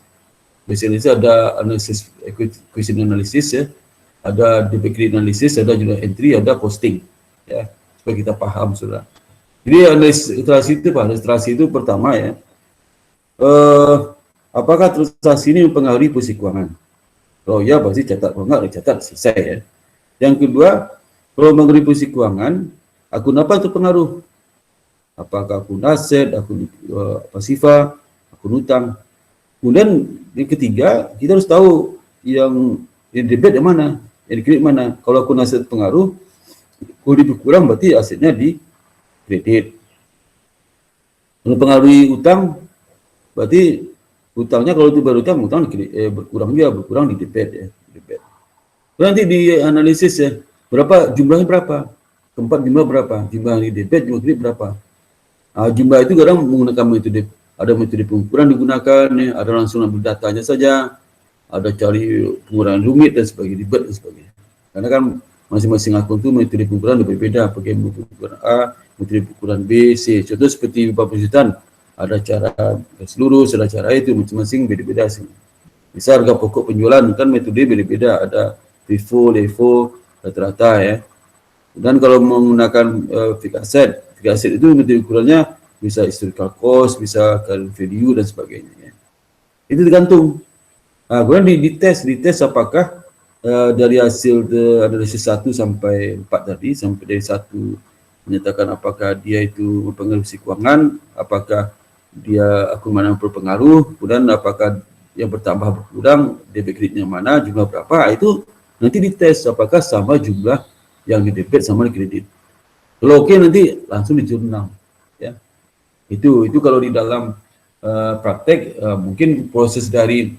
ada analisis equation analysis ya, ada debit credit analysis, ada juga entry, ada posting ya, supaya kita paham sudah. Jadi analisis transaksi itu pertama ya, apakah transaksi ini mempengaruhi posisi keuangan? Kalau ya pasti catat, kalau enggak dicatat selesai ya. Yang kedua, kalau mengenai posisi keuangan, akun apa itu pengaruh? Apakah akun aset, akun pasifa, akun utang? Kemudian yang ketiga, kita harus tahu yang debit yang mana, yang di kredit mana. Kalau akun aset pengaruh, kalau dikurang berarti asetnya di kredit. Kalau pengaruhi utang, berarti utangnya kalau itu berutang, utang berkurang di debit ya. Debit. Nanti di analisis ya, jumlahnya berapa? Keempat jumlah berapa? Jumlah di debit, jumlah kredit berapa? Jumlah itu kadang menggunakan metode, ada metode pengukuran digunakan, ya, ada langsung ambil datanya saja, ada cari pengurangan rumit dan sebagainya, ribet dan sebagainya. Karena kan masing-masing akun itu metode pengukuran berbeda, pakai metode pengukuran A, metode pengukuran B, C. Contoh seperti perusahaan, ada cara garis lurus, ada cara itu, masing-masing beda-beda sih. Misal harga pokok penjualan kan metode beda-beda, ada FIFO, LIFO, rata-rata ya. Dan kalau menggunakan fixed asset itu metode ukurannya bisa historical cost, bisa current value dan sebagainya. Ya. Itu tergantung. Kemudian dites apakah dari hasil analisis 1 sampai 4 tadi, sampai dari 1 menyatakan apakah dia itu mempengaruhi keuangan, apakah dia akun mana berpengaruh, kemudian apakah yang bertambah berkurang, debit kreditnya mana, jumlah berapa, itu nanti dites apakah sama jumlah yang di debit sama di kredit. Kalau oke nanti langsung di jurnal. Ya. Itu kalau di dalam praktek mungkin proses dari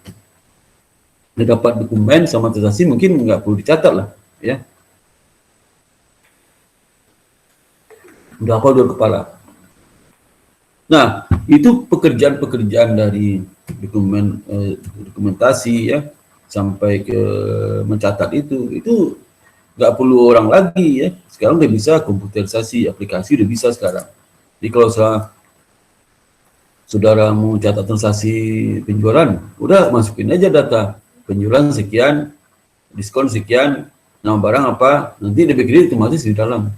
dapat dokumen sama transaksi mungkin nggak perlu dicatat lah, ya. Udah hafal dua kepala. Nah, itu pekerjaan-pekerjaan dari dokumentasi ya sampai ke mencatat itu nggak perlu orang lagi ya. Sekarang udah bisa komputerisasi, aplikasi udah bisa sekarang. Jadi kalau saudara mau catat transaksi penjualan, udah masukin aja data penjualan sekian, diskon sekian, nama barang apa, nanti debit kredit otomatis di dalam.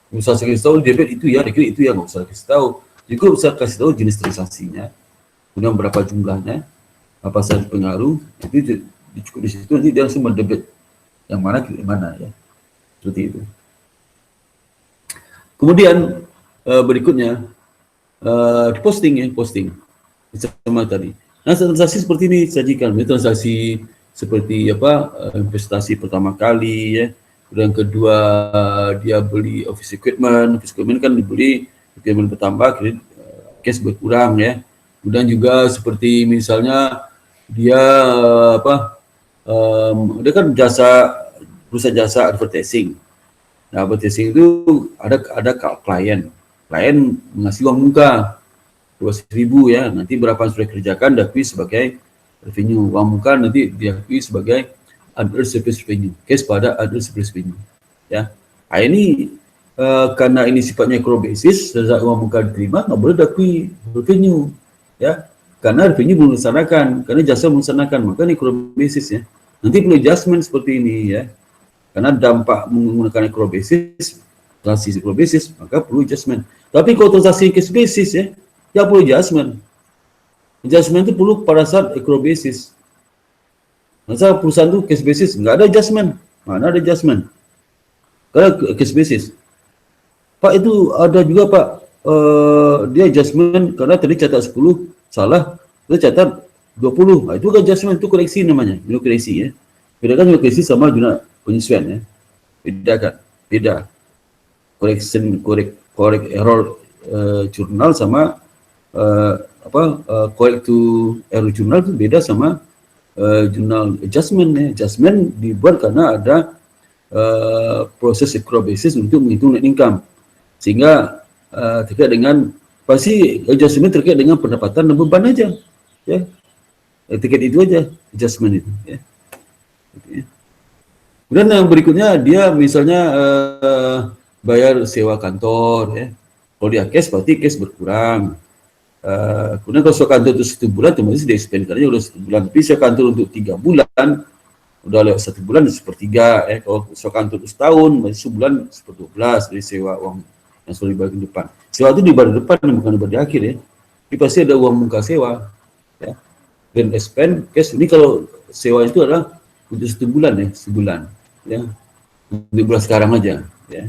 Nggak usah kasih tahu debit itu ya, kredit itu ya, nggak usah kasih tahu. Juga bisa kasih tahu jenis transaksinya, kemudian berapa jumlahnya, apa saja pengaruh, itu cukup di situ, nanti dia langsung mendebit yang mana kredit mana ya, seperti itu. Kemudian berikutnya posting. sama tadi. Nah, transaksi seperti ini sajikan, transaksi seperti apa, investasi pertama kali ya, kemudian kedua dia beli office equipment kan dibeli, equipment bertambah, kredit cash berkurang ya. Kemudian juga seperti misalnya dia dia kan perusahaan jasa advertising. Nah, advertising itu ada klien mengasih uang muka 12.000 ya, nanti berapa yang sudah dikerjakan diakui sebagai revenue. Uang muka nanti diakui sebagai other service revenue, case pada other service revenue ya. Nah, ini karena ini sifatnya accrual basis, saat uang muka diterima nggak boleh diakui revenue ya, karena revenue belum dilaksanakan, karena jasa belum dilaksanakan, maka ini accrual basis ya. Nanti perlu adjustment seperti ini ya, karena dampak menggunakan accrual basis, transaksi accrual basis, maka perlu adjustment. Tapi kalau transaksi cash basis ya, ya perlu adjustment. Adjustment itu perlu pada saat accrual basis. Masa perusahaan itu cash basis, nggak ada adjustment. Mana ada adjustment? Karena cash basis. Pak, itu ada juga Pak, dia adjustment karena tadi catat 10, salah, dia catat 20. Nah, itu kan adjustment, itu koreksi namanya, unit koreksi ya. Bedakan unit koreksi sama unit penyesuaian ya. Bedakan, beda. Correct error jurnal sama correct to error jurnal itu beda sama jurnal adjustment ya. Adjustment dibuat karena ada proses accrual basis untuk menghitung net income, sehingga terkait dengan pasti adjustment terkait dengan pendapatan dan beban aja ya, terkait itu aja adjustment itu ya. Kemudian yang berikutnya dia misalnya bayar sewa kantor ya, kalau dia cash berarti cash berkurang. Kemudian kalau sewa kantor itu 1 bulan, otomatis dia spend karena udah 1 bulan. Tapi sewa kantor untuk 3 bulan, udah lewat 1 bulan 1/3 ya. Kalau sewa kantor itu setahun, masih sebulan 1/12 dari sewa uang yang sudah di bagian depan. Sewa itu di bagian depan bukan di bagian akhir ya. Jadi pasti ada uang muka sewa ya. Dan spend cash ini kalau sewa itu adalah untuk 1 bulan ya, sebulan ya. Di bulan sekarang aja ya.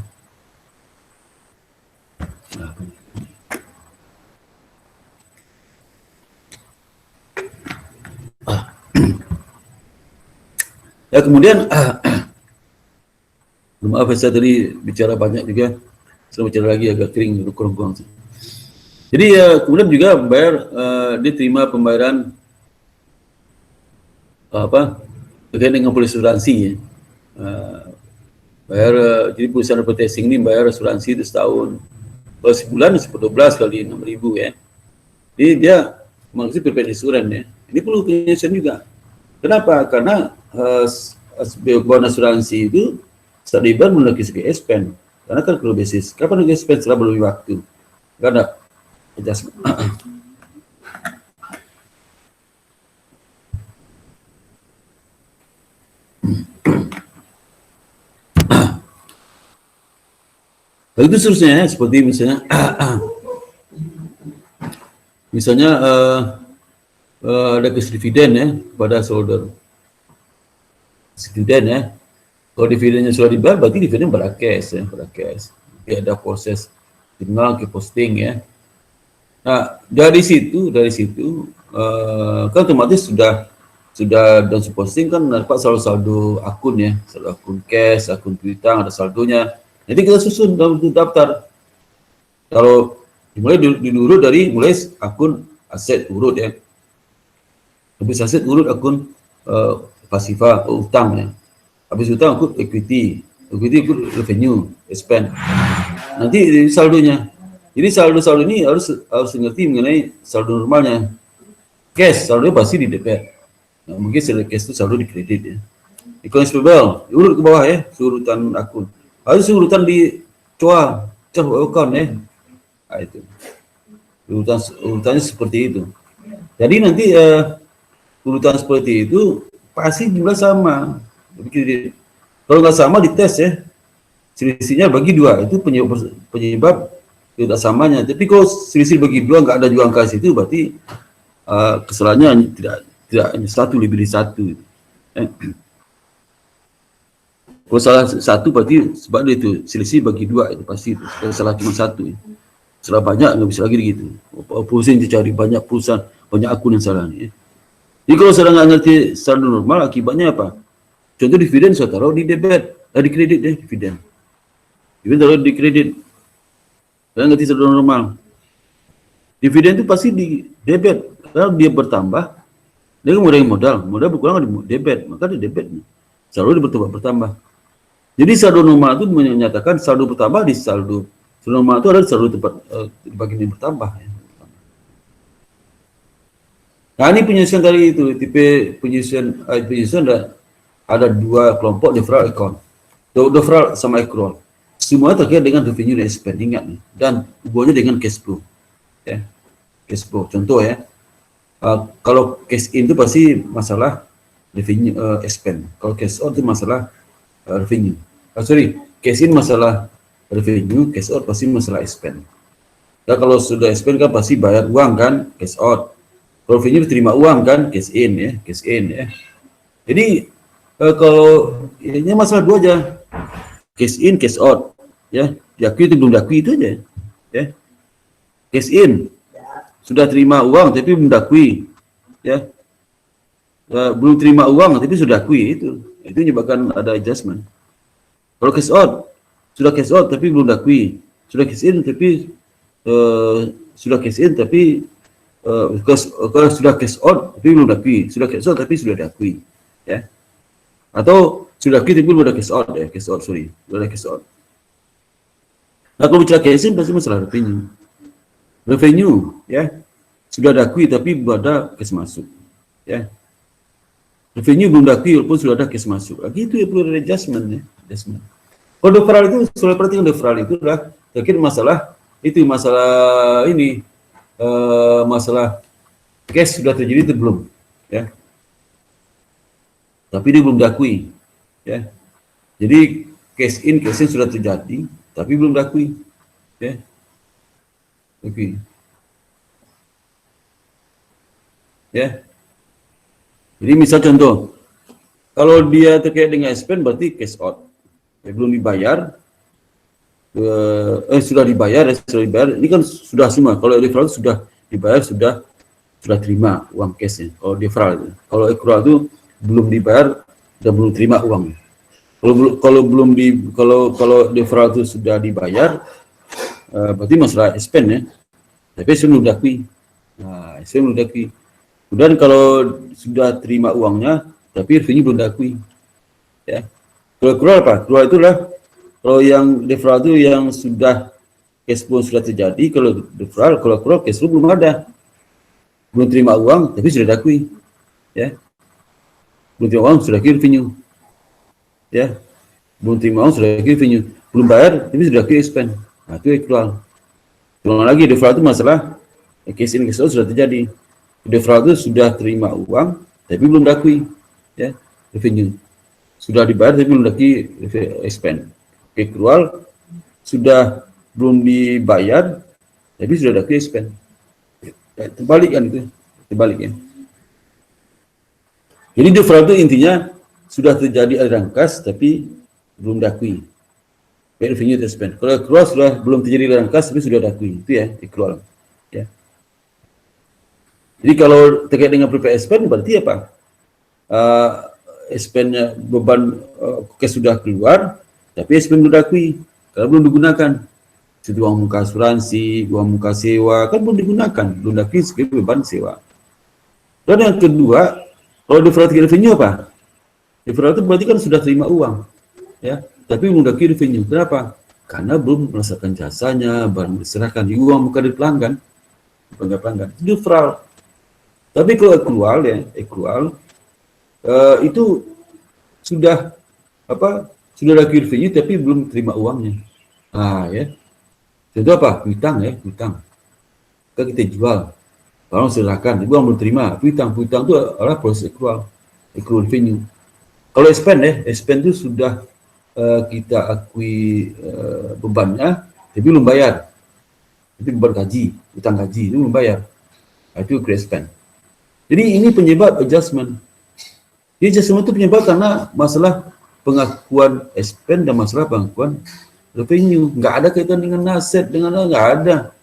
Ya, kemudian maaf saya tadi bicara banyak juga, saya bicara lagi agak kering, kurang-kurang. Jadi kemudian juga bayar, dia terima pembayaran terkait dengan polis asuransi ya. Bayar, jadi perusahaan advertising ini bayar asuransi itu setahun, kalau sebulan 12 kali 6.000 ya. Jadi dia maksudnya prepaid insurance ya. Ini perlu penyesuaian juga. Kenapa? Karena beban asuransi itu saat dibayar memiliki segi expense. Karena kan accrual basis. Kapan ada expense setelah melalui waktu? Enggak ada adjustment. Itu seterusnya ya, seperti misalnya ada cash dividen ya pada shareholder. Dividen ya. Kalau dividennya sudah dibayar, berarti dividen pada cash ya, pada cash. Jadi ada proses jurnal ke posting ya. Nah, dari situ kan otomatis sudah dan posting kan dapat saldo akun ya, saldo akun cash, akun piutang, ada saldonya. Jadi kita susun dalam daftar. Kalau diurut dari mulai akun aset urut ya. Habis aset urut akun pasifa utang ya. Habis utang akun equity ikut revenue, spend. Nanti saldonya. Jadi saldo ini harus ngerti mengenai saldo normalnya. Cash saldo pasti di debit. Nah, mungkin saldo cash itu saldo di kredit ya. Accounts payable diurut ke bawah ya, urutan akun. Harus urutan di COA account ya. Nah, itu. Urutannya seperti itu. Jadi nanti urutan seperti itu pasti jumlah sama. Kalau nggak sama dites ya. Selisihnya bagi 2 itu penyebab tidak samanya. Tapi kalau selisih bagi 2 nggak ada juga angka situ, berarti kesalahannya tidak satu lebih dari 1. Kalau salah 1 berarti sebab itu selisih bagi 2 itu pasti itu. Kalau salah cuma 1 ya. Setelah banyak nggak bisa lagi gitu. Pusing cari banyak perusahaan, banyak akun yang salah nih. Jadi kalau saya nggak ngerti saldo normal, akibatnya apa? Contoh dividen saya taruh di debit, di kredit deh dividen. Dividen taruh di kredit. Saya ngerti saldo normal. Dividen itu pasti di debit. Kalau dia bertambah, dia kan modal berkurang di debit, maka di debit. Saldo dia bertambah. Jadi saldo normal itu menyatakan saldo bertambah di saldo normal itu adalah saldo tempat di bagian yang bertambah. Ya. Nah ini penyusunan tadi itu, tipe penyusunan ada dua kelompok deferral account. Deferral sama accrual. Semua terkait dengan revenue dan expense, ingat nih. Dan hubungannya dengan cash flow. Ya. Cash flow, contoh ya. Kalau cash in itu pasti masalah revenue expense. Kalau cash out itu masalah revenue. Cash in masalah revenue, cash out pasti masalah expense. Ya, kalau sudah expense kan pasti bayar uang kan, cash out. Kalau revenue terima uang kan, cash in ya, cash in ya. Jadi kalau ini masalah dua aja, cash in, cash out, ya. Diakui itu belum diakui itu aja, ya. Cash in sudah terima uang tapi belum diakui, ya. Belum terima uang tapi sudah akui itu menyebabkan ada adjustment. Kalau cash out sudah cash out tapi belum diakui, sudah cash in tapi kalau sudah cash out tapi belum diakui, sudah cash out tapi sudah diakui, ya. Atau sudah diakui tapi belum ada cash out ya, belum ada cash out. Nah kalau bicara cash in pasti masalah revenue, ya. Sudah diakui tapi belum ada cash masuk, ya. Revenue belum diakui walaupun sudah ada cash masuk. Lagi itu ya perlu ada adjustment ya, adjustment. Kalau deferral itu, soal perhatikan deferral itu adalah terkait masalah masalah cash sudah terjadi atau belum, ya. Tapi dia belum diakui, ya. Jadi cash in sudah terjadi, tapi belum diakui, ya. Oke. Ya. Jadi misal contoh, kalau dia terkait dengan expense berarti cash out, ya, belum dibayar, sudah dibayar. Ini kan sudah semua. Kalau deferral sudah dibayar, sudah terima uang cashnya. Kalau deferral itu, kalau accrual itu belum dibayar dan belum terima uang. Kalau deferral itu sudah dibayar, berarti masalah expense ya. Tapi belum diakui. Nah, belum diakui. Kemudian kalau sudah terima uangnya, tapi revenue belum diakui. Ya. Kalau accrual apa? Accrual itulah kalau yang deferral itu yang sudah cash flow sudah terjadi. Kalau deferral, kalau accrual cash flow belum ada, belum terima uang, tapi sudah diakui. Ya. Belum terima uang sudah diakui revenue. Ya. Belum terima uang sudah diakui revenue. Belum bayar, tapi sudah diakui expense. Nah, itu accrual. Ulang lagi deferral itu masalah cash in cash out sudah terjadi. Deferral itu sudah terima uang tapi belum diakui, ya, revenue. Sudah dibayar tapi belum diakui expense. Accrual sudah belum dibayar tapi sudah diakui expense. Ya, terbalik kan itu, terbalik ya. Jadi deferral itu intinya sudah terjadi aliran kas tapi belum diakui. Revenue expense. Kalau accrual sudah belum terjadi aliran kas tapi sudah diakui, itu ya accrual. Ya. Jadi kalau terkait dengan prepaid expense berarti apa? Expense-nya beban cash sudah keluar, tapi expense belum diakui karena belum digunakan. Seperti uang muka asuransi, uang muka sewa kan belum digunakan, belum diakui sebagai beban sewa. Dan yang kedua, kalau deferral revenue apa? Deferral itu berarti kan sudah terima uang, ya, tapi belum diakui revenue. Kenapa? Karena belum merasakan jasanya, barang diserahkan di uang muka dari pelanggan, deferral. Tapi kalau accrual ya, itu sudah diakui revenue tapi belum terima uangnya. Nah ya, contoh apa? Hutang ya, hutang. Kita jual, barang serahkan, uang belum terima. Hutang itu adalah proses accrual revenue. Kalau expense itu sudah kita akui bebannya, tapi belum bayar. Itu beban gaji, hutang gaji itu belum bayar. Nah, itu expense. Jadi ini penyebab adjustment. Jadi adjustment itu penyebab karena masalah pengakuan expense dan masalah pengakuan revenue. Nggak ada kaitan dengan aset, nggak ada.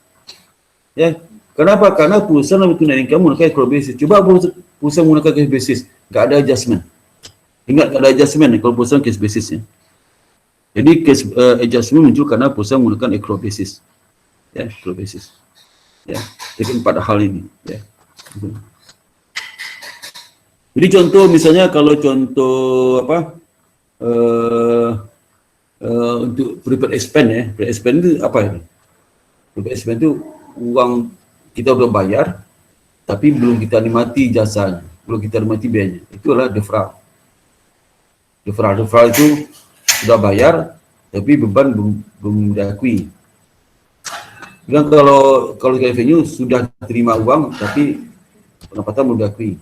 Ya, kenapa? Karena perusahaan yang tunai income menggunakan accrual basis. Coba perusahaan menggunakan cash basis, nggak ada adjustment. Ingat, nggak ada adjustment kalau perusahaan cash basis ya. Jadi cash adjustment muncul karena perusahaan menggunakan accrual basis. Ya, accrual basis. Ya, jadi 4 hal ini. Ya. Jadi contoh misalnya kalau contoh apa untuk prepaid expense ya, prepaid expense itu apa ini? Prepaid expense itu uang kita udah bayar, tapi belum kita nikmati jasanya, belum kita nikmati biayanya. Itu adalah deferral. Deferral itu sudah bayar, tapi beban belum diakui. Dan kalau revenue sudah terima uang, tapi pendapatan belum diakui.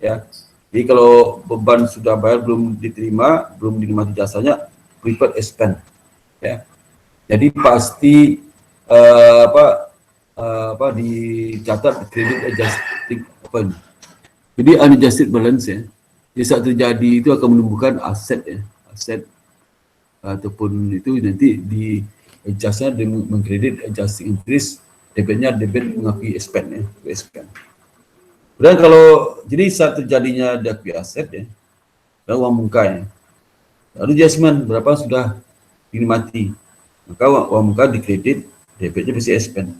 Ya, jadi kalau beban sudah bayar belum diterima, belum dinikmati jasanya, prepaid expense. Ya, jadi pasti dicatat credit adjusted open. Jadi unadjusted balance ya. Jadi saat terjadi itu akan menumbuhkan aset ya, aset ataupun itu nanti di adjustnya dengan mengkredit adjusting interest, debitnya debit mengakui expense ya, expense. Dan kalau jadi saat terjadinya diakui aset ya, uang muka ya, lalu adjustment berapa sudah dinikmati, maka uang muka dikredit, debitnya pasti expense.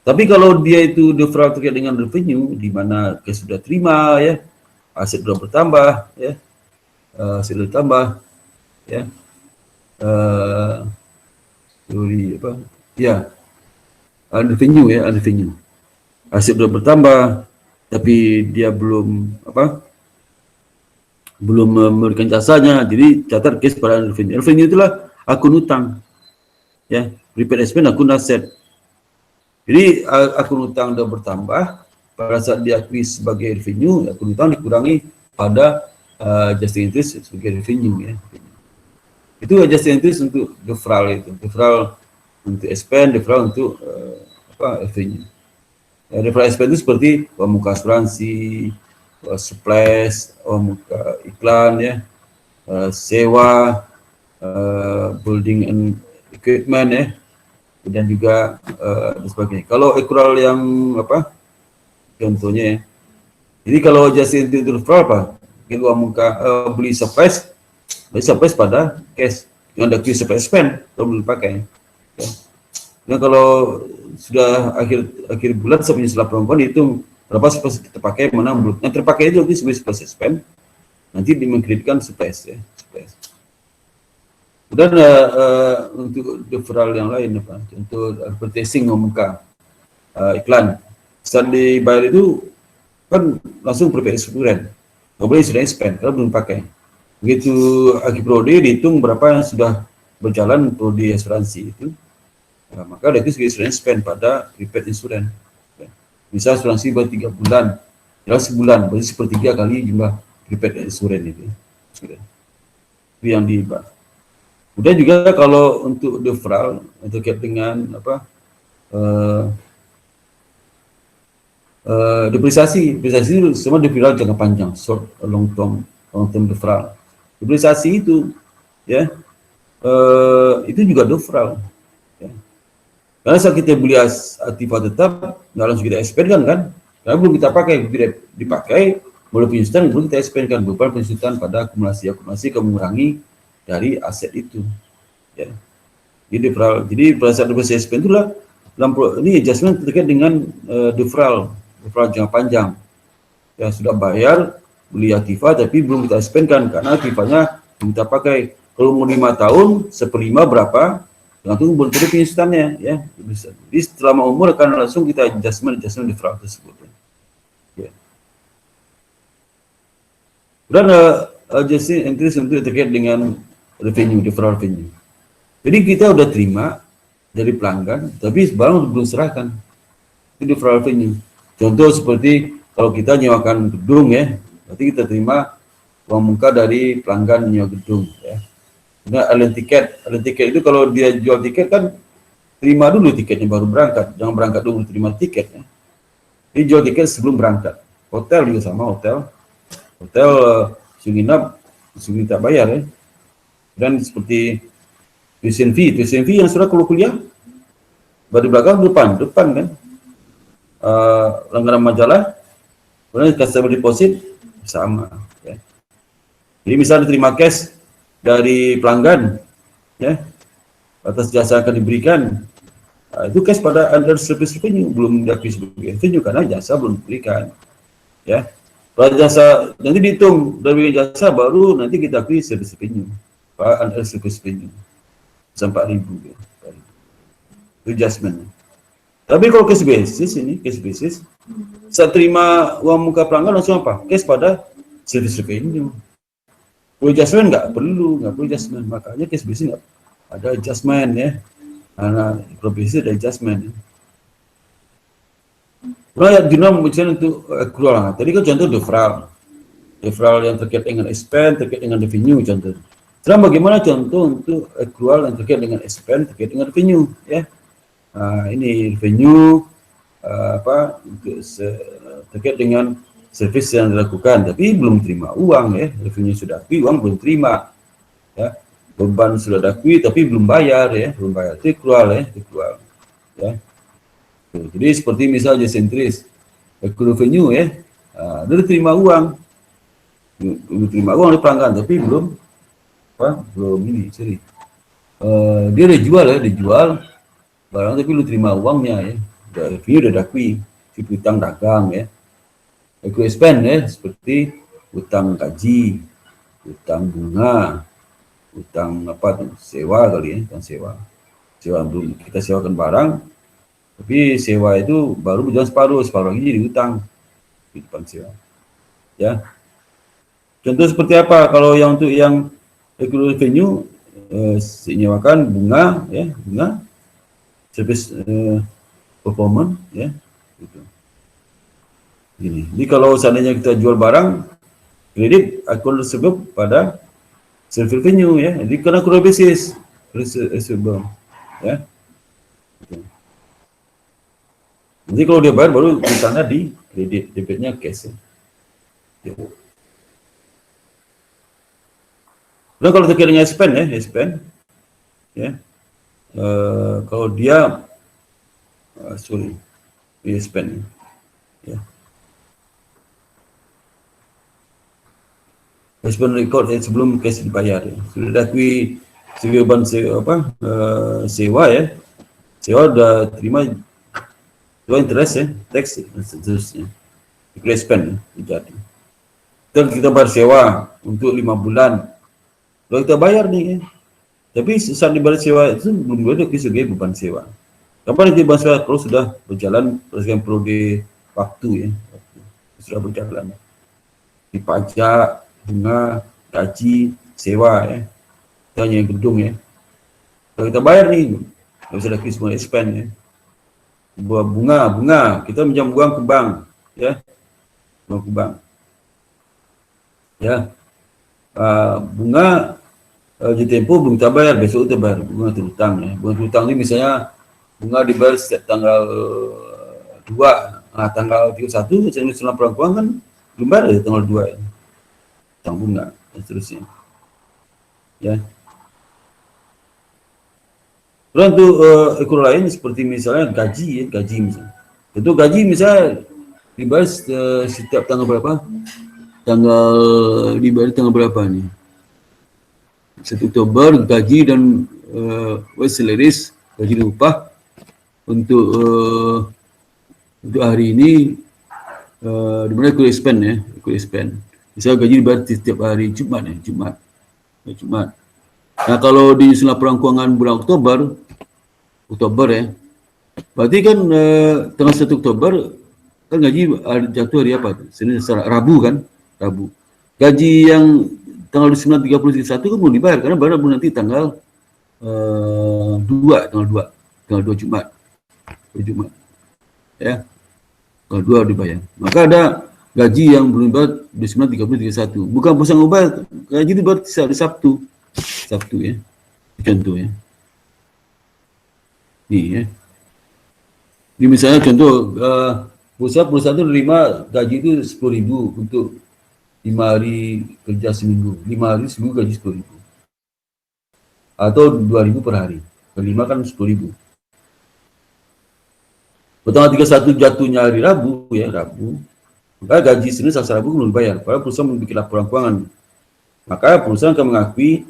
Tapi kalau dia itu deferral terkait dengan revenue, di mana cash sudah terima ya, aset sudah bertambah ya, aset sudah bertambah ya, revenue ya, revenue, aset sudah bertambah, tapi dia belum memberikan jasanya, jadi catat case pada revenue. Revenue itulah akun utang, ya, prepaid expense akun aset. Jadi akun utang sudah bertambah, pada saat diakui sebagai revenue, akun utang dikurangi pada adjusting interest sebagai revenue ya. Itu adjusting interest untuk deferral itu, deferral untuk expense, deferral untuk revenue. Ya, deferral expense itu seperti uang muka asuransi, supplies, uang muka iklan ya, sewa, building and equipment ya, dan juga dan sebagainya. Kalau accrual yang contohnya ya, jadi kalau adjusting itu deferral apa? Kita uang muka beli supplies pada cash yang ada supply spend belum dipakai. Ya. Nah kalau sudah akhir bulan sampai setelah perempuan itu berapa supplies kita pakai, mana belum yang terpakai itu nanti sebagai supply spend, nanti dimengkreditkan supplies ya, supplies. Dan untuk deferral yang lain apa? Contoh advertising muka iklan, saat dibayar itu kan langsung prepaid insurance, nggak boleh sudah spend kalau belum pakai. Begitu akhir periode dihitung berapa yang sudah berjalan periode asuransi itu, nah, maka itu sebagai spend pada prepaid insurance. Misal asuransi baru 3 bulan, jelas sebulan, berarti 1/3 kali jumlah prepaid insurance itu. Itu yang dibahas. Kemudian juga kalau untuk deferral terkait dengan depresiasi itu semua deferral jangka panjang, short long term deferral. Depresiasi itu ya itu juga deferral. Ya. Karena saat kita beli aktiva tetap nggak langsung kita expend kan, karena belum kita pakai, tidak dipakai, boleh penyesuaian belum kita expend kan, beban penyesuaian pada akumulasi akan mengurangi dari aset itu. Ya. Jadi deferral, jadi pada saat depresiasi expend itulah ini adjustment terkait dengan deferral jangka panjang. Ya sudah bayar beli aktiva tapi belum kita expend kan, karena aktivanya belum kita pakai. Kalau mau 5 tahun, 1/5 berapa? Tergantung belum terjadi penyesuaiannya ya. Jadi setelah umur akan langsung kita adjustment deferral tersebut. Ya. Dan adjusting interest untuk terkait dengan revenue, deferral revenue. Jadi kita udah terima dari pelanggan, tapi barang belum serahkan. Itu deferral revenue. Contoh seperti kalau kita nyewakan gedung ya, berarti kita terima uang muka dari pelanggan nyewa gedung ya. Nah, alien tiket itu kalau dia jual tiket kan terima dulu tiketnya baru berangkat, jangan berangkat dulu terima tiketnya. Jadi jual tiket sebelum berangkat. Hotel juga sama, hotel nginap suruh minta bayar ya. Dan seperti tuition fee yang sudah kalau kuliah baru belakang depan kan, langganan majalah, kemudian customer deposit sama. Ya. Jadi misalnya terima cash dari pelanggan, ya, atas jasa akan diberikan, itu cash pada under service revenue, belum diakui sebagai revenue karena jasa belum diberikan. Ya, kalau jasa nanti dihitung dari jasa baru nanti kita akui service revenue, under service revenue sampai 4.000. Ya. Itu adjustment. Tapi kalau cash basis ini, cash basis, saat terima uang muka pelanggan langsung apa? Cash pada service revenue. Perlu adjustment nggak perlu adjustment, makanya cash basis nggak ada adjustment ya. Karena kalau basis ada adjustment. Kalau ya Juno bicara untuk accrual, tadi kan contoh deferral yang terkait dengan expense, terkait dengan revenue contoh. Sekarang bagaimana contoh untuk accrual yang terkait dengan expense, terkait dengan revenue ya. Ini revenue untuk terkait dengan servis yang dilakukan, tapi belum terima uang ya, revenue sudah akui, uang belum terima ya, beban sudah diakui tapi belum bayar ya, itu accrual ya. Jadi seperti misalnya sentris, accrual revenue ya, dia terima uang dari pelanggan tapi belum dia dijual barang tapi lu terima uangnya ya, revenue udah diakui, utang dagang ya. Accrual expense ya, seperti utang gaji, utang bunga, utang sewa kali ya, utang sewa belum kita sewakan barang, tapi sewa itu baru berjalan separuh lagi jadi utang di depan sewa. Ya, contoh seperti apa kalau yang untuk yang accrual revenue, menyewakan bunga ya, service performance ya, gitu. Jadi kalau seandainya kita jual barang, kredit akun tersebut pada self revenue ya, jadi kena accrual basis ya. Nanti kalau dia bayar baru utangnya di kredit, debitnya cash ya. Nah kalau terkait dengan spend ya, kalau dia spend ya. Expense record sebelum cash dibayar ya. Sudah diakui sebagai beban sewa ya. Sewa sudah terima interest ya, tax dan seterusnya. Expense ya, kita bayar sewa untuk 5 bulan. Kalau kita bayar nih ya. Tapi saat dibayar sewa itu belum diakui sebagai beban sewa. Kapan nanti beban sewa? Kalau sudah berjalan berdasarkan periode waktu ya. Sudah berjalan. Di pajak, bunga, gaji, sewa ya, itu hanya gedung ya. Kalau kita bayar nih, nggak bisa lagi semua expense ya. Bunga, kita minjam uang ke bank ya, uang ke bank ya. Bunga di tempo belum kita bayar, besok kita bayar bunga terutang ya. Bunga terutang ini misalnya bunga dibayar setiap tanggal 2, tanggal 31 setelah perangkuan kan belum bayar ya, tanggal 2 ya. Bunga dan seterusnya ya. Lalu untuk accrual lain seperti misalnya gaji misalnya, itu gaji misalnya dibayar setiap tanggal berapa, dibayar tanggal berapa nih, 1 Oktober gaji dan wage salaries, gaji dan upah untuk hari ini dimana accrual expense ya, accrual expense. Misalnya gaji dibayar setiap hari Jumat. Nah kalau di susunan perangkuangan bulan Oktober ya, berarti kan tanggal 1 Oktober kan gaji jatuh hari apa? Senin, Rabu kan? Rabu. Gaji yang tanggal 9, 30, 31 kan belum dibayar karena baru nanti tanggal 2 Jumat. Ya. Tanggal 2 dibayar. Maka ada gaji yang belum dibayar di 9, 30, 31. Bukan pasang ubah, gaji itu baru di Sabtu ya. Contoh ya. Nih ya. Ini misalnya contoh, perusahaan itu menerima gaji itu 10.000 untuk 5 hari kerja seminggu. 5 hari seminggu gaji 10.000. Atau 2.000 per hari. Per 5 kan 10.000. Tanggal 31 jatuhnya hari Rabu ya, Rabu. Maka gaji Senin Selasa Rabu belum bayar. Padahal perusahaan membuat laporan keuangan. Maka perusahaan akan mengakui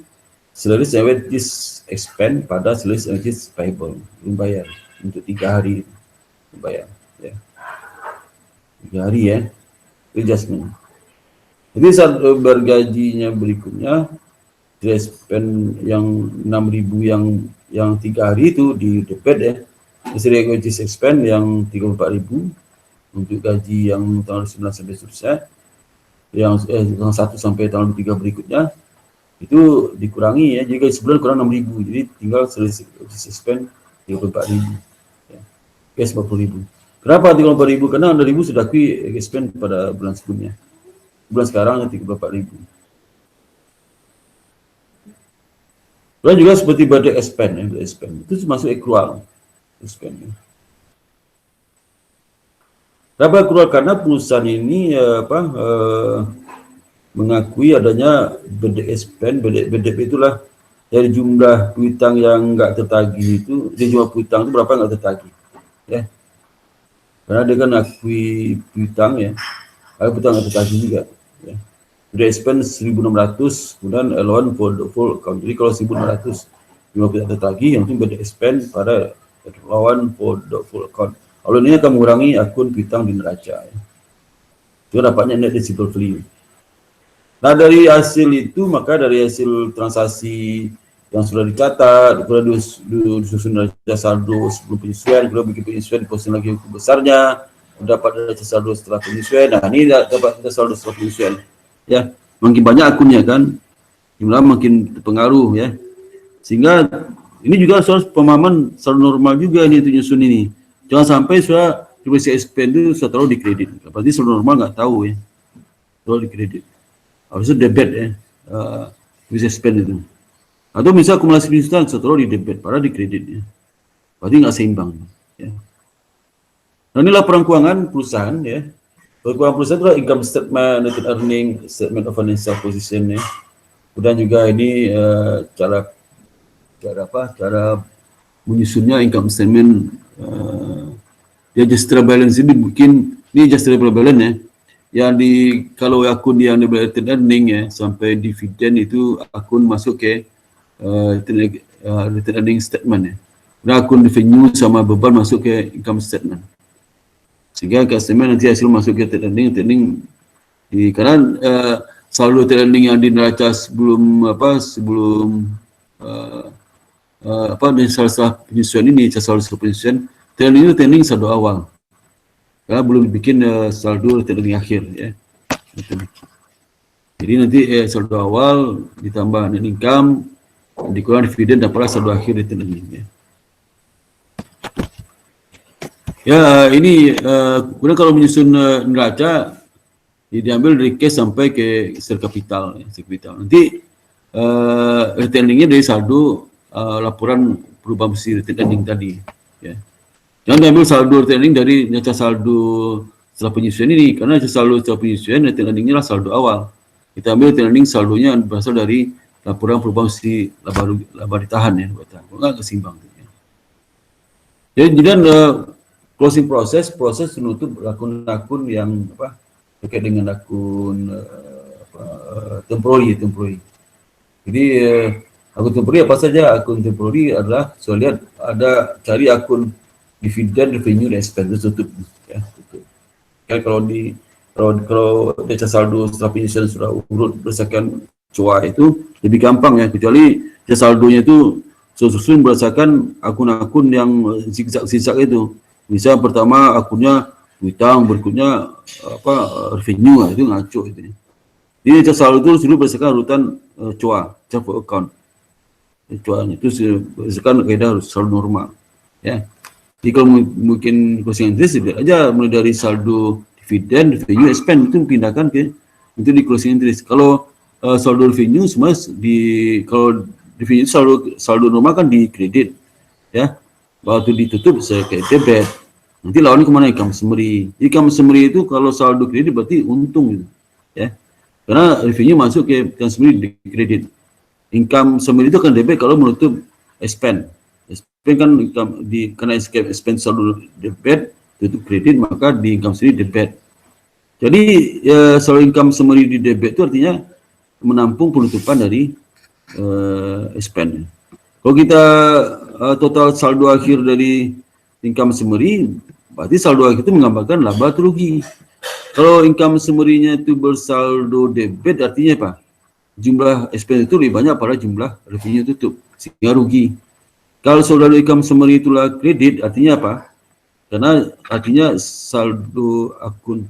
salaries and wages expense pada salaries and wages payable. Belum bayar untuk 3 hari belum bayar. Ya. 3 hari ya, adjustment. Jadi saat bergajinya berikutnya, expense yang 6.000 yang 3 hari itu di debit ya. Salaries and wages expense yang 34.000 untuk gaji yang tanggal 9 sampai seterusnya, yang tanggal 1 sampai tanggal 3 berikutnya, itu dikurangi ya, jika sebulan kurang 6.000, jadi tinggal expense 34.000 ya, yes 40.000. Kenapa 34.000? Karena 6.000 sudah akui expense pada bulan sebelumnya, bulan sekarang 34.000. Dan juga seperti budget expense ya, itu masuk accrual expense ya. Kenapa accrual? Karena perusahaan ini mengakui adanya budget expense. Budget itulah dari jumlah piutang yang nggak tertagih itu, dari jumlah piutang itu berapa nggak tertagih ya. Karena dia kan akui piutang ya, ada piutang nggak tertagih juga ya. Budget expense 1.600, kemudian allowance for the full account. Jadi kalau 1.600 jumlah piutang tertagih, yang itu budget expense pada allowance for the full account. Kalau ini akan mengurangi akun piutang di neraca. Ya. Itu dapatnya net receivable value. Nah dari hasil itu, maka dari hasil transaksi yang sudah dicatat, kemudian disusun neraca saldo sebelum penyesuaian, kemudian bikin penyesuaian, diposting lagi buku besarnya, dapat neraca saldo setelah penyesuaian. Nah ini dapat neraca saldo setelah penyesuaian. Ya, makin banyak akunnya kan, jumlah makin terpengaruh ya. Sehingga ini juga soal pemahaman saldo normal juga ini untuk nyusun ini. Jangan sampai sudah diberi expense itu sudah terlalu dikredit. Berarti seluruh normal nggak tahu ya, terlalu dikredit. Harusnya debit ya, diberi expense itu. Atau misal akumulasi penyesuaian sudah terlalu di debit, padahal dikredit ya. Berarti nggak seimbang. Ya. Nah ini laporan keuangan perusahaan ya. Keuangan perusahaan itu income statement, net earning, statement of financial position ya. Kemudian juga ini cara menyusunnya income statement. Dia adjusted balance ini bikin, ini adjusted balance ya, yang kalau akun yang dibeli earning ya sampai dividen itu akun masuk ke return earning statement ya. Dan akun revenue sama beban masuk ke income statement, sehingga income statement nanti hasil masuk ke return earning karena saldo return earning yang di neraca sebelum dan salah penyesuaian ini, saldo penyesuaian training saldo awal, karena belum dibikin saldo training akhir ya. Jadi nanti saldo awal ditambah net income dikurang dividen, dapatlah saldo akhir training ya. Ya ini kemudian kalau menyusun neraca diambil dari cash sampai ke share capital ya, nanti retaining-nya dari saldo laporan perubahan bersih retaining tadi ya. Jangan diambil saldo retaining dari neraca saldo setelah penyesuaian ini, karena neraca saldo setelah penyesuaian retaining-nya lah saldo awal. Kita ambil retaining saldonya berasal dari laporan perubahan bersih laba ditahan ya, nggak kesimbang ya. Jadi dan closing proses menutup akun-akun yang terkait dengan akun temporary. Jadi akun temporary apa saja? Akun temporary adalah saya lihat ada cari akun dividen, revenue, dan expense, tutup ya, tutup. Ya, kalau neraca saldo setelah penyesuaian sudah urut berdasarkan COA itu lebih gampang ya, kecuali neraca saldonya itu susun berdasarkan akun-akun yang zigzag itu. Misal pertama akunnya utang, berikutnya revenue, itu ngaco itu. Jadi neraca saldo itu sudah berdasarkan urutan COA, chart of account. COA itu berdasarkan kaidah saldo normal ya. Jadi kalau mungkin closing entry tidak aja mulai dari saldo dividen, revenue, expense itu pindahkan ke itu di closing entry. Kalau saldo revenue semua kalau revenue saldo normal kan di kredit ya. Waktu ditutup saya ke debit. Nanti lawannya kemana? Income summary. Income summary itu kalau saldo kredit berarti untung gitu ya. Karena revenue masuk ke income summary di kredit. Income summary itu kan debit kalau menutup expense. Expense kan karena expense saldo debit, tutup kredit, maka di income summary debit. Jadi saldo income summary di debit itu artinya menampung penutupan dari expense. Kalau kita total saldo akhir dari income summary, berarti saldo akhir itu menggambarkan laba atau rugi. Kalau income summary-nya itu bersaldo debit, artinya apa? Jumlah expense itu lebih banyak pada jumlah revenue tutup, sehingga rugi. Kalau saldo income summary itulah kredit, artinya apa? Karena artinya saldo akun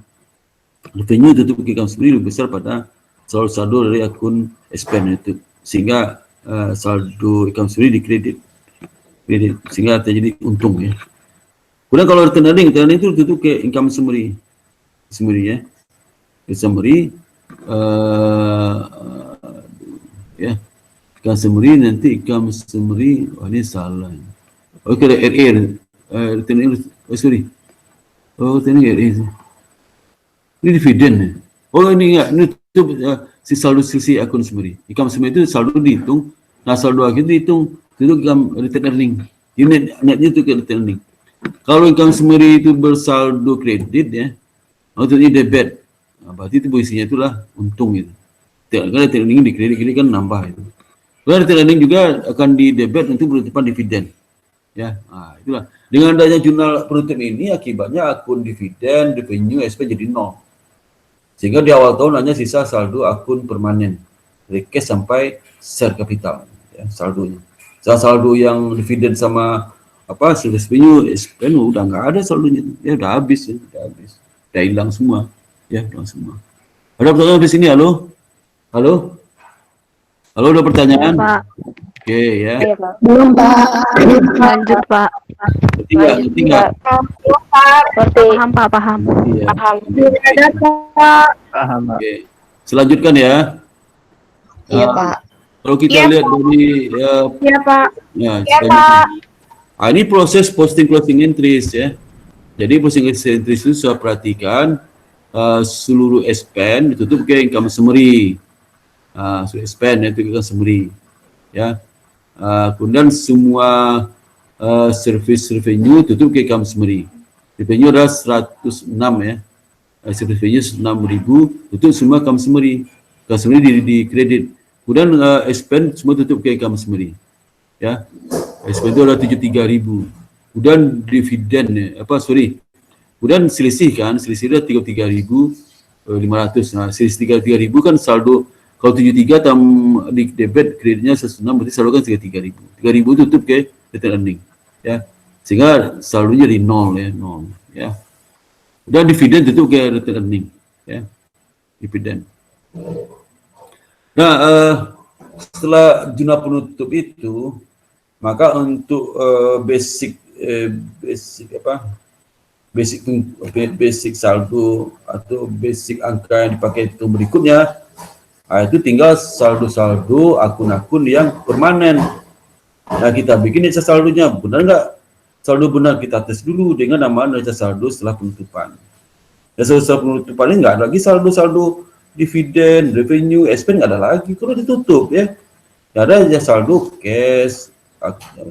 revenue tutup income summary lebih besar pada saldo dari akun expense itu, sehingga saldo income summary di kredit, sehingga terjadi untung ya. Kemudian kalau return earning itu tutup ke income summary ya, summary ya, income summary nanti income summary, ini salah. Oke, RA, return earning, return earning, ini dividen ya. Oh ini enggak, ini itu si saldo sisi akun summary. Income summary itu saldo dihitung, nah saldo akhir dihitung, itu return earning. Ini netnya itu ke return earning. Kalau income summary itu bersaldo kredit ya, atau ini debit, nah, berarti itu posisinya itulah untung itu. Karena return earning di kredit ini kan nambah itu. Karena return earning juga akan di debit untuk penutupan dividen. Ya, nah, itulah. Dengan adanya jurnal penutup ini akibatnya akun dividen, revenue, SP jadi nol. Sehingga di awal tahun hanya sisa saldo akun permanen, dari cash sampai share capital, ya, saldonya. Saldo yang dividen sama apa service revenue, expense udah nggak ada saldonya, ya udah habis ya, udah hilang semua, ya hilang semua. Ada pertanyaan di sini, halo, ada pertanyaan? Ya, Pak. Oke ya. Iya, Pak. Belum, Pak. Lanjut, Pak. Ngerti nggak? Paham, Pak, paham. Iya. Ada, Pak. Paham, Pak. Oke. Selanjutkan ya. Iya, Pak. Kalau kita Iya, lihat dari Iya, Pak. ya, Iya, Pak. ini proses posting closing entries ya. Jadi posting closing entries itu saya perhatikan seluruh expense ditutup ke income summary. Seluruh expense itu income summary. Ya. Kemudian semua service revenue tutup ke income summary. Revenue adalah 106 ya. Service revenue 6.000 tutup semua income summary. Income summary di kredit. Kemudian expense semua tutup ke income summary. Ya. Expense itu adalah 73.000. Kemudian dividen ya, kemudian selisih adalah 33.500. Nah, selisih 33.000 kan saldo, kalau 73 di debit kreditnya 106, berarti saldo kan 33.000. 3.000 tutup ke return earning. Ya. Sehingga saldonya jadi nol ya. Dan dividen tutup ke return earning ya. Dividen. Nah, setelah jurnal penutup itu, maka untuk basic saldo atau basic angka yang dipakai itu berikutnya, itu tinggal saldo-saldo akun-akun yang permanen. Nah, kita bikin neraca saldonya, benar nggak? Saldo benar kita tes dulu dengan nama neraca saldo setelah penutupan. Dan setelah penutupan ini nggak ada lagi saldo-saldo dividen, revenue, expense nggak ada lagi. Kalau ditutup ya, nggak ada aja saldo cash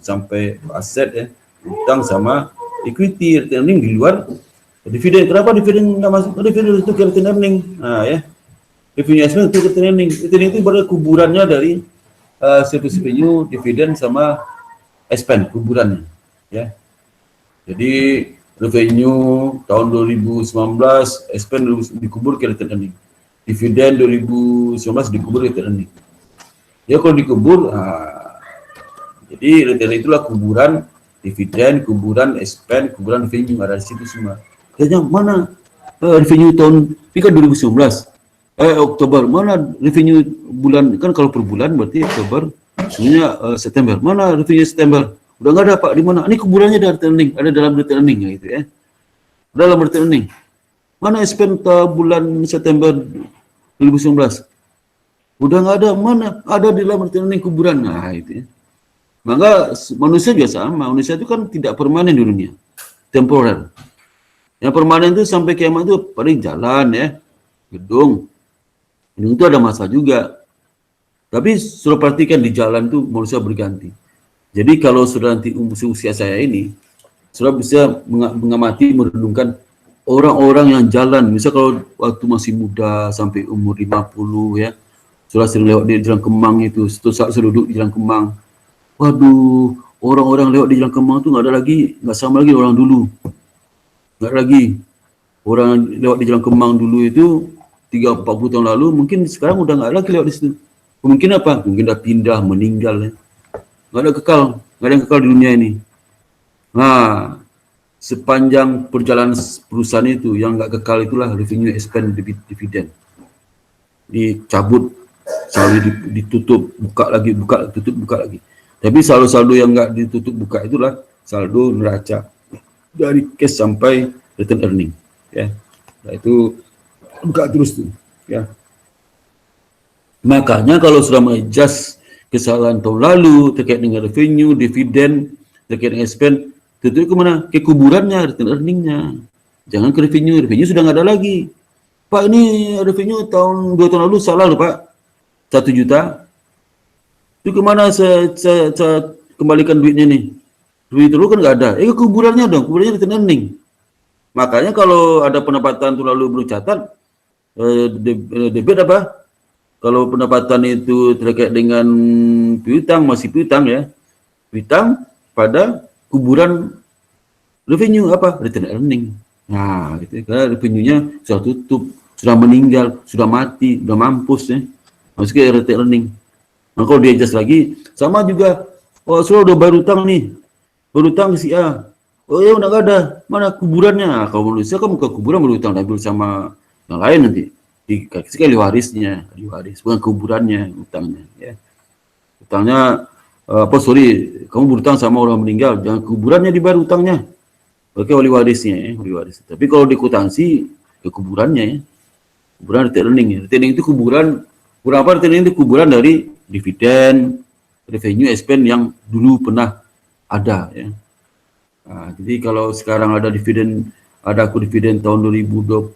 sampai aset ya, utang sama equity, return earning di luar dividen. Kenapa dividen nggak masuk? Dividen itu ke return earning. Nah ya, revenue expense itu return earning. Return earning itu pada kuburannya dari service revenue, dividen sama expense, kuburannya ya. Jadi revenue tahun 2019, expense dikubur ke return earning. Dividen 2019 dikubur ke return earning. Ya kalau dikubur, jadi return itulah kuburan dividen, kuburan expense, kuburan revenue ada di situ semua. Tanya mana revenue tahun ini kan 2019, Oktober, mana revenue bulan, kan kalau per bulan berarti Oktober, sebenarnya September, mana revenue September? Udah nggak ada Pak, di mana? Ini kuburannya ada return earning, ada dalam return earning ya, gitu ya. Dalam return earning. Mana expense bulan September 2019? Udah nggak ada, mana? Ada di dalam return earning kuburan. Nah, itu ya. Maka manusia juga sama, manusia itu kan tidak permanen di dunia, temporer. Yang permanen itu sampai kiamat itu paling jalan ya, gedung itu ada masa juga. Tapi sudah perhatikan di jalan itu manusia berganti. Jadi kalau sudah nanti usia saya ini, saudara bisa mengamati, merenungkan orang-orang yang jalan, misal kalau waktu masih muda sampai umur 50 ya, saudara sering lewat di Jalan Kemang itu, suatu saat saya duduk di Jalan Kemang, waduh, orang-orang lewat di Jalan Kemang itu nggak sama lagi orang dulu, nggak lagi. Orang lewat di Jalan Kemang dulu itu 30-40 tahun lalu, mungkin sekarang udah nggak lagi lewat di situ. Mungkin apa? Mungkin udah pindah, meninggal ya. Nggak ada yang kekal di dunia ini. Nah, sepanjang perjalanan perusahaan itu yang nggak kekal itulah revenue expand dividend. Dicabut, selalu ditutup, buka lagi, tutup, buka lagi. Tapi saldo-saldo yang nggak ditutup buka itulah saldo neraca dari cash sampai return earning. Ya, nah, itu buka terus tuh. Ya, makanya kalau sudah mengadjust kesalahan tahun lalu terkait dengan revenue, dividen, terkait dengan spend, tentu kemana? Ke kuburannya, return earningnya. Jangan ke revenue sudah nggak ada lagi. Pak, ini revenue tahun 2 tahun lalu salah loh Pak, 1 juta. Itu kemana saya kembalikan duitnya nih? Duit dulu kan nggak ada. Ke kuburannya dong, kuburannya return earning. Makanya kalau ada pendapatan tahun lalu belum catat, debit apa? Kalau pendapatan itu terkait dengan piutang, masih piutang ya, piutang pada kuburan revenue apa? Return earning. Nah, gitu. Karena revenue-nya sudah tutup, sudah meninggal, sudah mati, sudah mampus ya. Maksudnya return earning. Nah, kalau dia adjust lagi, sama juga. Oh, sudah udah bayar utang nih, berutang si A. Oh ya udah nggak ada, mana kuburannya? Nah, kalau manusia kan bukan kuburan berutang, ambil sama yang lain nanti. Dikasih ahli warisnya, bukan kuburannya, utangnya. Ya. Utangnya, kamu berutang sama orang meninggal, jangan kuburannya dibayar utangnya. Oke, ahli warisnya ya, ahli waris. Tapi kalau diakuntansi, ke kuburannya ya. Kuburan return earning ya. Return earning itu kuburan apa? Return earning itu kuburan dari dividen, revenue spend yang dulu pernah ada ya. Nah, jadi kalau sekarang ada dividen tahun 2020,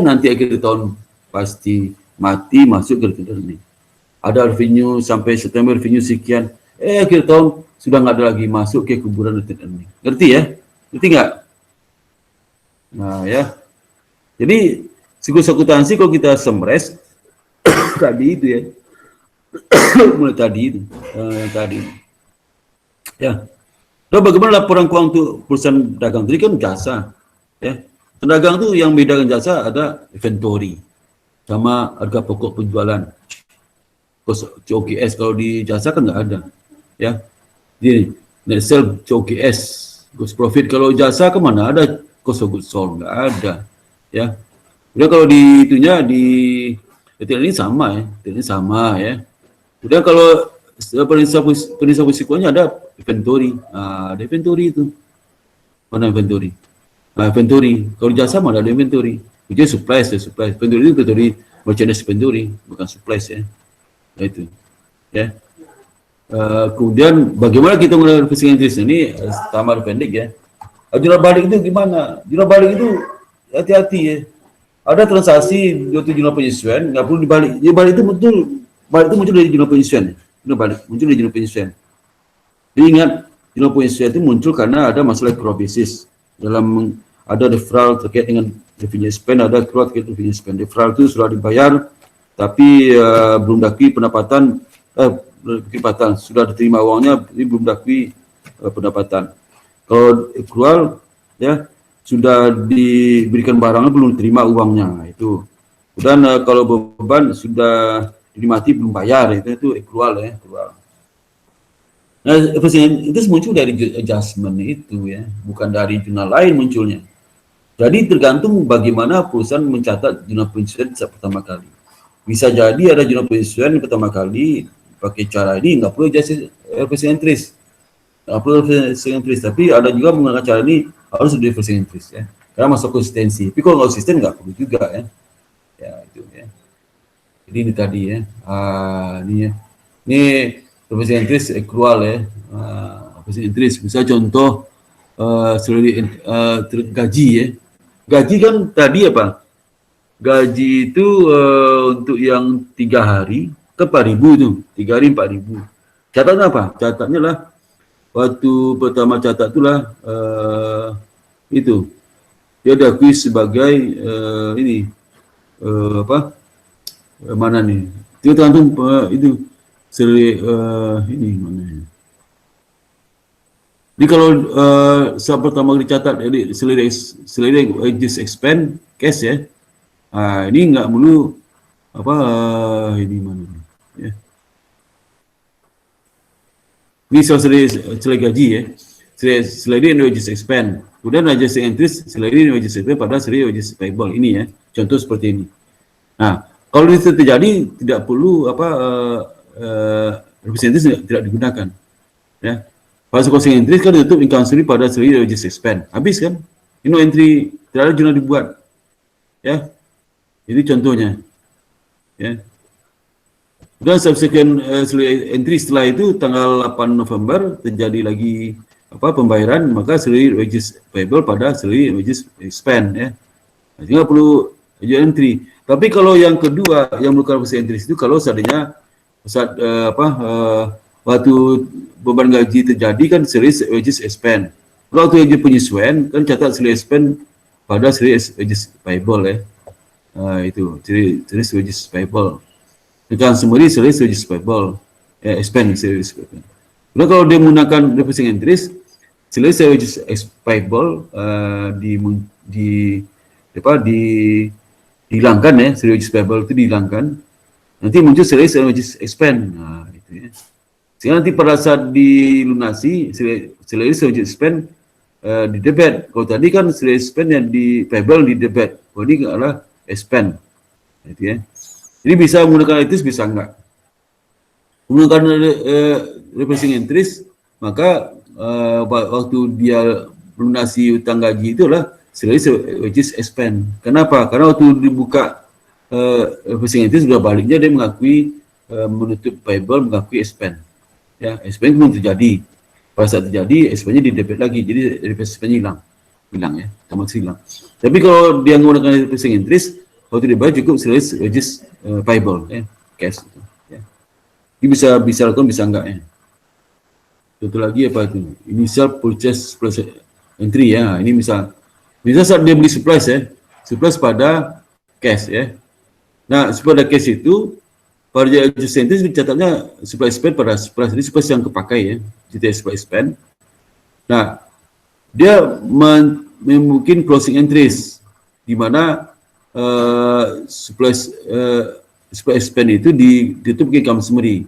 nanti akhir tahun pasti mati masuk ke return earning. Ada revenue sampai September revenue sekian, akhir tahun sudah nggak ada lagi masuk ke kuburan return earning. Ngerti ya? Ngerti nggak? Nah ya, jadi siklus akuntansi kalau kita summarize tadi itu ya, mulai tadi itu, yang tadi. Ya. Lalu bagaimana laporan keuangan untuk perusahaan dagang? Tadi kan jasa, ya. Pedagang itu yang bedakan jasa ada inventory sama harga pokok penjualan. COGS kalau di jasa kan nggak ada, ya. Jadi net sale COGS, gross profit. Kalau jasa kemana ada cost of goods sold, nggak ada, ya. Udah kalau di itunya di ini sama ya. Udah kalau penisah risikonya ada inventory. Nah, ada inventory itu. Mana inventory? Nah, inventory. Kalau jasa mana ada inventory? Itu supplies. Inventory itu inventory merchandise inventory, bukan supplies ya. Nah, itu. Ya. Kemudian bagaimana kita menggunakan fixing interest ini tamar pendek ya. Jurnal balik itu gimana? Jurnal balik itu hati-hati ya. Ada transaksi yaitu jurnal penyesuaian, nggak perlu dibalik. Dia balik itu muncul dari jurnal penyesuaian. Muncul dari jurnal penyesuaian. Jadi ingat, jurnal penyesuaian itu muncul karena ada masalah accrual basis. Ada deferral terkait dengan revenue spend, ada accrual terkait revenue spend. Deferral itu sudah dibayar, tapi belum dakui pendapatan, sudah diterima uangnya, tapi belum dakui pendapatan. Kalau accrual, ya sudah diberikan barangnya belum terima uangnya, itu. Dan kalau beban sudah dinikmati belum bayar, itu accrual ya, accrual. Nah, itu muncul dari adjustment itu ya, bukan dari jurnal lain munculnya. Jadi tergantung bagaimana perusahaan mencatat jurnal penyesuaian saat pertama kali. Bisa jadi ada jurnal penyesuaian pertama kali pakai cara ini, nggak perlu adjust interest, nggak perlu interest, tapi ada juga menggunakan cara ini harus di interest ya, karena masuk konsistensi. Tapi kalau nggak konsisten nggak perlu juga ya. Ya itu ya. Jadi ini tadi ya, ini ya, ini reference interest accrual ya, reference interest. Bisa contoh gaji ya. Gaji kan tadi apa? Gaji itu untuk yang 3 hari ke 4.000 tuh, 3 hari 4.000. Catatnya apa? Catatnya lah waktu pertama catat itulah itu dia diakui sebagai ini apa mana nih? Dia tergantung itu ini mana? Jadi kalau saat pertama dicatat, jadi selera wages expand cash ya. Ini nggak perlu apa ini mana? Ya. Ini selera gaji ya. Selera wages expand. Kemudian adjusting entries selera wages expand pada selera wages payable ini ya. Contoh seperti ini. Nah, kalau itu terjadi tidak perlu apa representative tidak digunakan. Ya. Pada costing entry kan ditutup income stream pada seri wages expense. Habis kan? Ini entry tidak ada jurnal dibuat. Ya. Ini contohnya. Ya. Dan subsequent entry setelah itu tanggal 8 November terjadi lagi apa pembayaran, maka seri wages payable pada seri wages expense ya. Sehingga perlu entry. Tapi kalau yang kedua yang bukan entry itu kalau seandainya saat waktu beban gaji terjadi kan series wages expense. Kalau waktu yang penyesuaian kan catat series expense pada series wages payable ya. Itu series wages payable. Dengan summary series wages payable expense series payable. Nah, kalau dia menggunakan referencing entries series wages payable dihilangkan ya, series wages payable itu dihilangkan. Nanti muncul series wages expense. Nah, itu ya. Sehingga nanti pada saat dilunasi series wages expense di debit. Kalau tadi kan series expense yang di payable di debit. Kalau ini adalah expense. Itu ya. Jadi bisa menggunakan entries bisa enggak. Menggunakan referencing entries maka waktu dia lunasi utang gaji itulah series wages expense. Kenapa? Karena waktu dibuka referencing entries sudah baliknya dia mengakui menutup payable mengakui expense. Ya, expense belum terjadi. Pada saat terjadi, expense-nya di debit lagi. Jadi expense-nya hilang ya, otomatis hilang. Tapi kalau dia menggunakan referencing entries, waktu dibayar cukup series wages payable ya, cash. Ya. Ini bisa lakukan bisa enggak ya. Contoh lagi apa itu? Initial purchase plus entry ya. Ini misal saat dia beli supplies ya, supplies pada cash ya. Nah, pada cash itu pada adjusting entries dicatatnya supply spend pada supplies, jadi supplies yang kepakai ya, jadi supply spend. Nah, dia mungkin closing entries di mana supply spend itu ditutup ke income summary.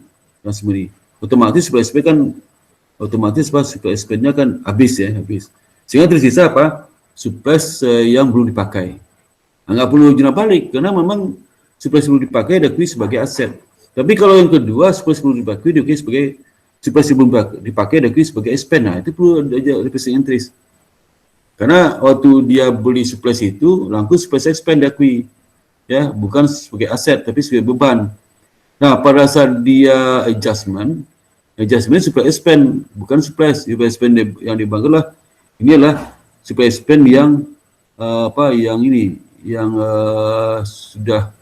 Otomatis supply spend kan supply spend-nya kan habis. Sehingga tersisa apa? Supplies yang belum dipakai. Nggak perlu jurnal balik karena memang supplies belum dipakai diakui sebagai aset. Tapi kalau yang kedua supplies belum dipakai diakui sebagai supplies belum dipakai diakui sebagai expense. Nah, itu perlu ada referencing entries. Karena waktu dia beli supplies itu langsung supplies expense diakui. Ya, bukan sebagai aset tapi sebagai beban. Nah, pada saat dia adjustment supply expense bukan supplies expense yang dibangunlah. Ini adalah supply expense yang sudah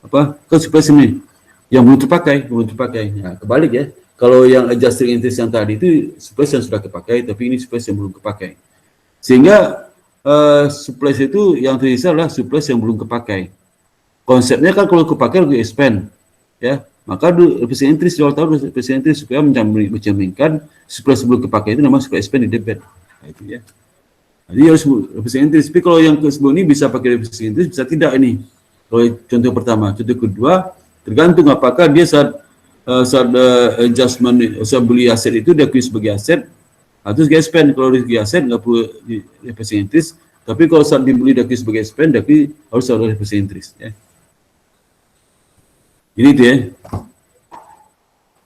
kan supplies ini yang belum terpakai. Nah, kebalik ya. Kalau yang adjusting entries yang tadi itu supplies yang sudah kepakai, tapi ini supplies yang belum kepakai. Sehingga supplies itu yang tersisa adalah supplies yang belum kepakai. Konsepnya kan kalau kepakai lebih expand, ya. Maka referencing entries jual tahu referencing entries supaya mencerminkan supplies sebelum kepakai itu namanya supply expand di debit. Nah, itu ya. Jadi harus referencing entries. Tapi kalau yang sebelum ini bisa pakai referencing entries, bisa tidak ini. Kalau contoh pertama, contoh kedua tergantung apakah dia saat adjustment saat beli aset itu diakui sebagai aset atau sebagai spend. Kalau sebagai aset nggak perlu referencing entries, tapi kalau saat dibeli diakui sebagai spend diakui harus ada referencing entries ya. Jadi itu ya.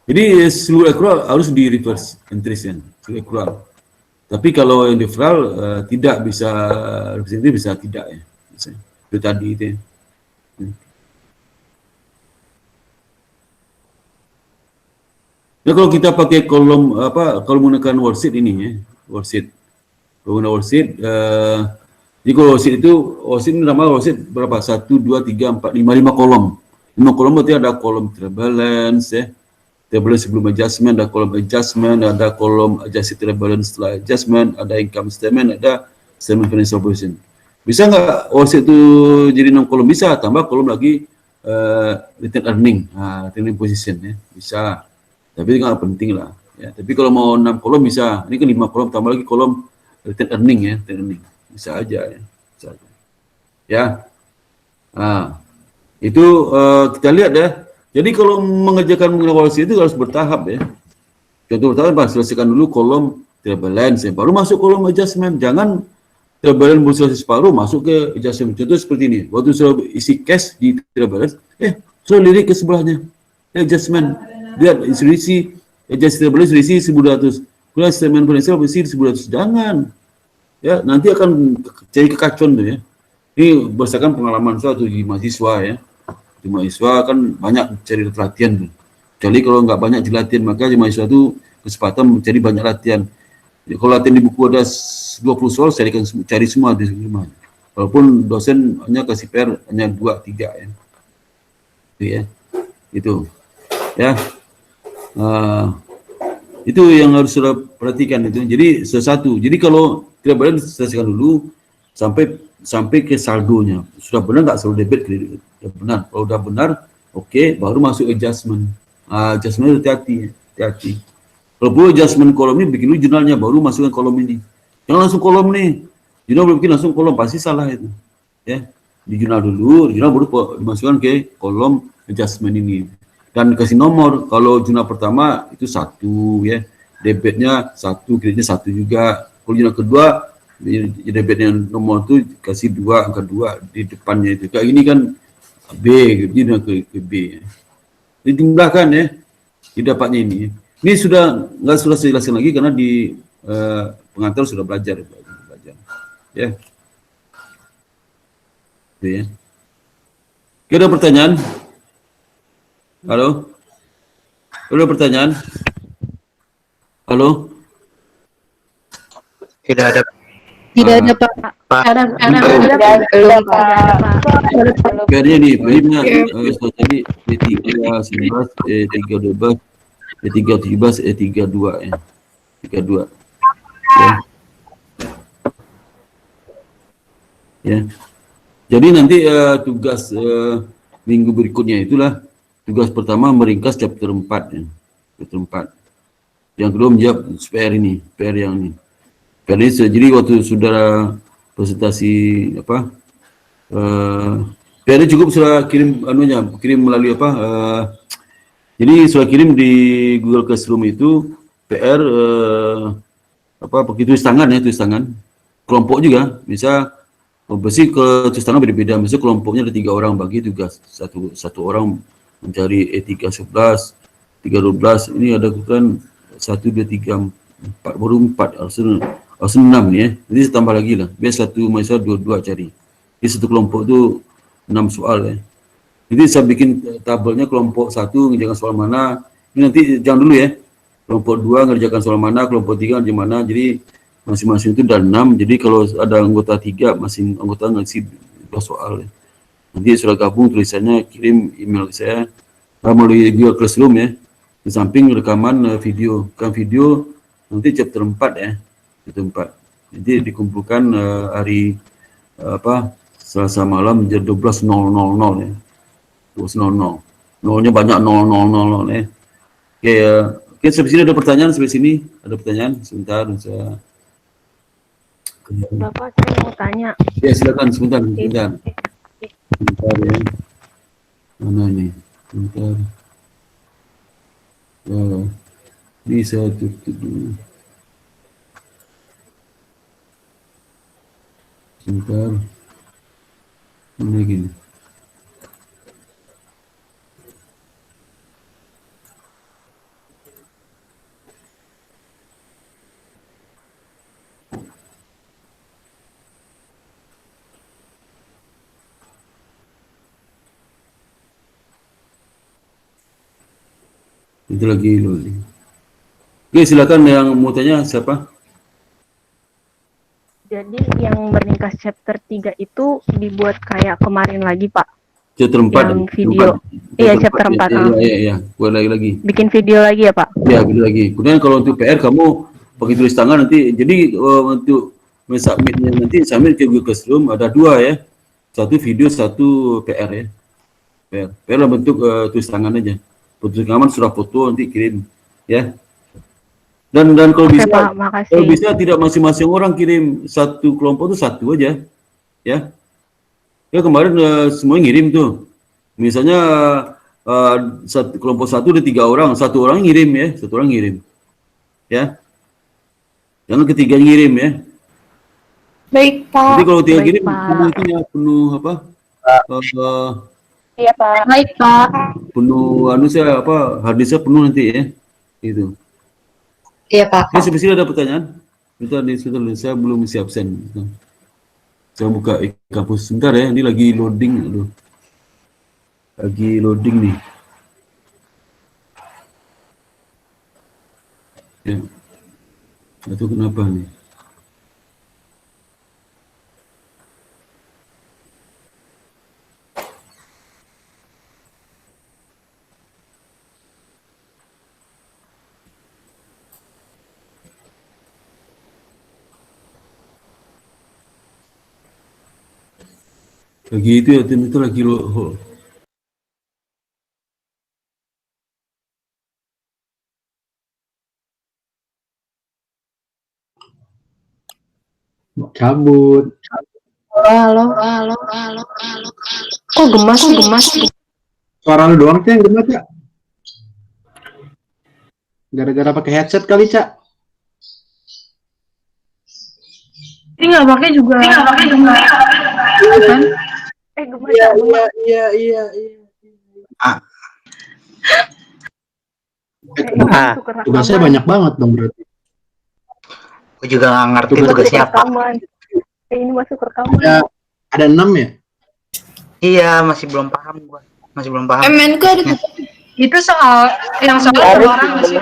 Jadi seluruh accrual harus di reverse entries ya, seluruh accrual. Tapi kalau yang deferral tidak bisa referencing entries bisa tidak ya. Misalnya, itu tadi itu ya. Nah, kalau kita pakai kolom kalau menggunakan worksheet ini ya, worksheet. Kalau menggunakan worksheet, jadi kalau worksheet ini nama worksheet berapa? 1, 2, 3, 4, 5 kolom. 5 kolom berarti ada kolom trial balance ya, Turbulence sebelum adjustment, ada kolom adjustment, ada kolom adjusted turbulence setelah adjustment, ada income statement, ada statement financial position. Bisa nggak offset itu jadi 6 kolom? Bisa, tambah kolom lagi return earning, return position ya, bisa. Tapi itu nggak penting lah. Ya. Tapi kalau mau 6 kolom bisa. Ini kan 5 kolom, tambah lagi kolom return earning ya, return earning. Bisa aja ya. Bisa aja. Ya. Nah, itu kita lihat ya. Jadi kalau mengerjakan evaluasi itu harus bertahap ya. Contoh pertama, selesaikan dulu kolom turbulence ya, baru masuk kolom adjustment. Jangan turbulence belum selesai separuh masuk ke adjustment. Contoh seperti ini, waktu sudah isi cash di turbulence, sudah lirik ke sebelahnya adjustment. Lihat isi adjust turbulence isi 1.200. Kemudian statement financial isi 1.200. Jangan. Ya, nanti akan jadi kekacauan tuh ya. Ini berdasarkan pengalaman saya tuh di mahasiswa ya. Di mahasiswa kan banyak cari latihan tuh. Kecuali kalau nggak banyak di latihan, maka di mahasiswa itu kesempatan mencari banyak latihan. Jadi, kalau latihan di buku ada 20 soal, saya akan cari semua di rumah. Walaupun dosen hanya kasih PR hanya 2-3 ya. Itu ya. Itu. Ya. Itu yang harus sudah perhatikan itu. Jadi sesuatu. Jadi kalau tidak benar selesaikan dulu sampai ke saldonya. Sudah benar nggak saldo debit kredit? Sudah benar. Kalau sudah benar, oke, baru masuk adjustment. Adjustment hati-hati. Kalau perlu adjustment kolom ini, bikin dulu jurnalnya, baru masukkan kolom ini. Jangan langsung kolom nih. Jurnal belum bikin langsung kolom, pasti salah itu. Ya, di jurnal dulu, jurnal baru dimasukkan ke kolom adjustment ini. Dan kasih nomor. Kalau jurnal pertama itu 1 ya, debitnya 1, kreditnya 1 juga. Kalau jurnal kedua, debitnya nomor itu kasih 2, angka 2 di depannya itu. Kayak ini kan B, jurnal ke B. Dijumlahkan ya, didapatnya ini. Ini sudah nggak sudah saya jelaskan lagi karena di pengantar sudah belajar. Ya. Itu ya. Ada pertanyaan? Halo? Ada pertanyaan? Halo? Tidak ada. Tidak ada Pak. Ada Pak. PR-nya nih, baiknya tadi E3 11, E3 12, E3 17, E3 2 ya. 32. Ya. Ya. Jadi nanti tugas minggu berikutnya itulah tugas pertama meringkas chapter 4 ya. Chapter 4. Yang kedua menjawab PR ini, PR yang ini. PR ini jadi waktu saudara presentasi apa? PR ini cukup sudah kirim kirim melalui apa? Jadi sudah kirim di Google Classroom itu PR pakai tulis tangan ya, tulis tangan. Kelompok juga bisa besi ke tulis tangan berbeda. Misalnya kelompoknya ada 3 orang bagi tugas. Satu orang mencari E3 11, 3 12. Ini ada kan 1 2 3 4 baru 4 harus 6 nih ya. Jadi tambah lagi lah. Biar satu mahasiswa 2 cari. Jadi satu kelompok itu 6 soal ya. Jadi saya bikin tabelnya kelompok 1 ngerjakan soal mana. Ini nanti jangan dulu ya. Kelompok 2 ngerjakan soal mana, kelompok 3 ngerjakan mana. Jadi masing-masing itu ada 6. Jadi kalau ada anggota 3, masing anggota ngasih 2 soal ya. Nanti sudah gabung tulisannya, kirim email ke saya melalui Google Classroom ya. Di samping rekaman video. Kan video nanti chapter 4 ya. Chapter 4. Jadi dikumpulkan hari Selasa malam jam 12.00 ya. 12.00. Nolnya banyak 000 ya. Oke, sampai sini ada pertanyaan, sampai sini ada pertanyaan. Sebentar saya. Bapak, saya mau tanya. Ya, silakan sebentar. Sebentar ya. Mana nih? Sebentar. Ini saya tutup dulu. Sebentar. Ini gini. Itu lagi dulu. Oke, silakan yang mau tanya siapa? Jadi yang meringkas chapter 3 itu dibuat kayak kemarin lagi, Pak. Chapter 4. Yang video. Iya, chapter 4. Iya. Buat lagi. Bikin video lagi ya, Pak? Ya, video lagi. Kemudian kalau untuk PR kamu pakai tulis tangan nanti. Jadi untuk mensubmitnya nanti submit ke Google Classroom ada 2 ya. Satu video, satu PR ya. PR dalam bentuk tulis tangan aja. Bentuk rekaman sudah foto nanti kirim ya. Dan kalau Oke, bisa Pak, makasih. kalau bisa tidak masing-masing orang kirim satu kelompok itu satu aja ya. Ya kemarin semua ngirim tuh. Misalnya kelompok satu ada 3 orang, satu orang ngirim ya, satu orang ngirim. Ya. Jangan ketiga ngirim ya. Baik, Pak. Jadi kalau tiga Baik, ngirim Pak. itu ya penuh apa? Iya, Pak. Baik, Pak. Penuh saya harddisknya penuh nanti ya. Itu. Iya, Pak. Ya, sebenarnya ada pertanyaan. Bentar di situ saya belum isi absen. Saya buka e-kampus sebentar ya, ini lagi loading. Aduh. Lagi loading nih. Ya. Itu kenapa nih? Lagi itu ya, tim itu lagi Cabut. Halo. Kok gemas? Suara lu doang sih yang gemes, Cak. Gara-gara pakai headset kali, Cak. Ini nggak pakai juga. Kan? Gemas. Iya. Tugasnya banyak banget dong berarti. Gue juga nggak ngerti Tugas tugasnya apa. Ini masuk rekaman. Ada 6 ya? Iya, masih belum paham gue. Masih belum paham. MNku ada Itu soal satu orang nggak sih?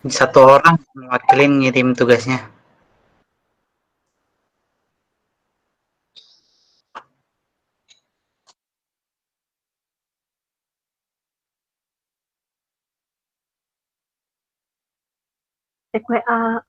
Satu orang mewakilin ngirim tugasnya. Cek WA.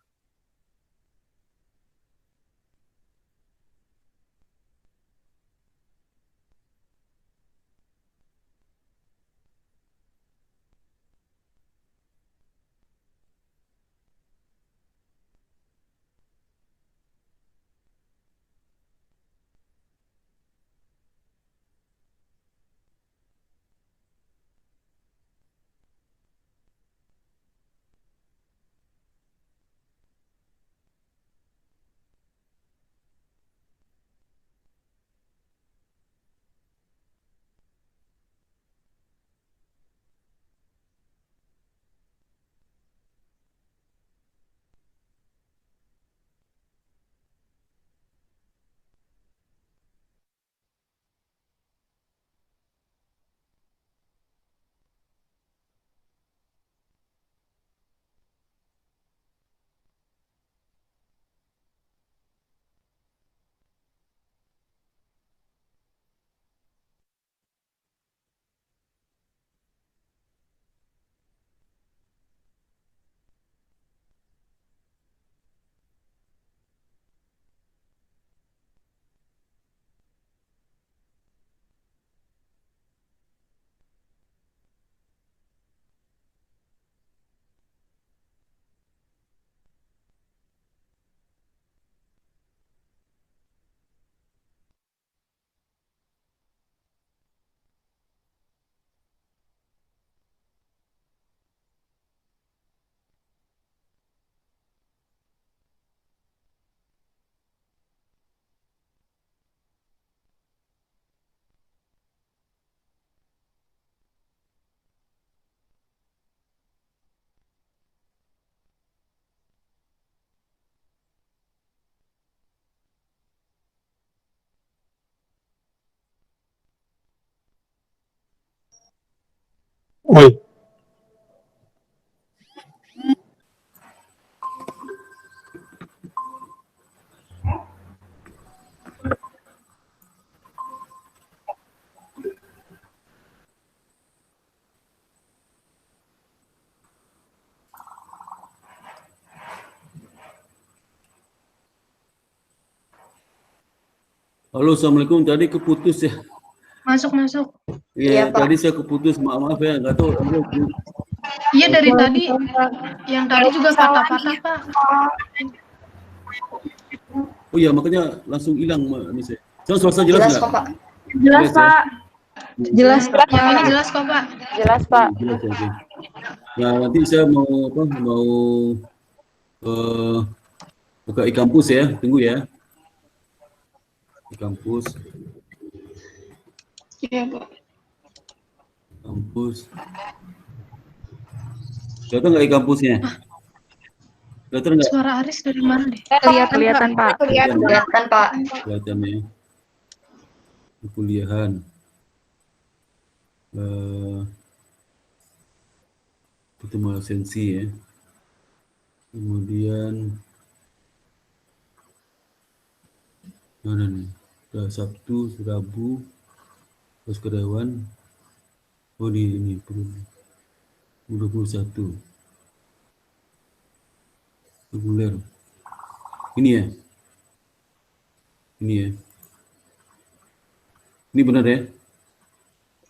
Oi. Halo, Assalamualaikum. Tadi keputus ya. Masuk. Iya, Ya, Pak. tadi saya keputus. Maaf ya, nggak tahu. Iya dari tadi. Yang tadi juga patah-patah, Pak. Oh iya, makanya langsung hilang ini saya. Sekarang suara saya jelas Jelas nggak? kok, Pak. Jelas, ya? Pak. Jelas, Pak. Yang ini jelas kok, Pak. Jelas, Pak. Jelas ya, oke. Nah, nanti saya mau buka e-kampus ya. Tunggu ya. E-kampus. Iya, Pak. Kampus. Kelihatan nggak e-kampusnya? Kelihatan nggak? Suara Aris dari mana deh? Kelihatan, Pak. Kelihatan, Pak. Kelihatan ya. Kuliahan. Itu malah sensi ya. Kemudian mana nih? Sudah Sabtu, Rabu, terus karyawan. Oh ini perlu 21 reguler. Ini ya. Ini benar ya?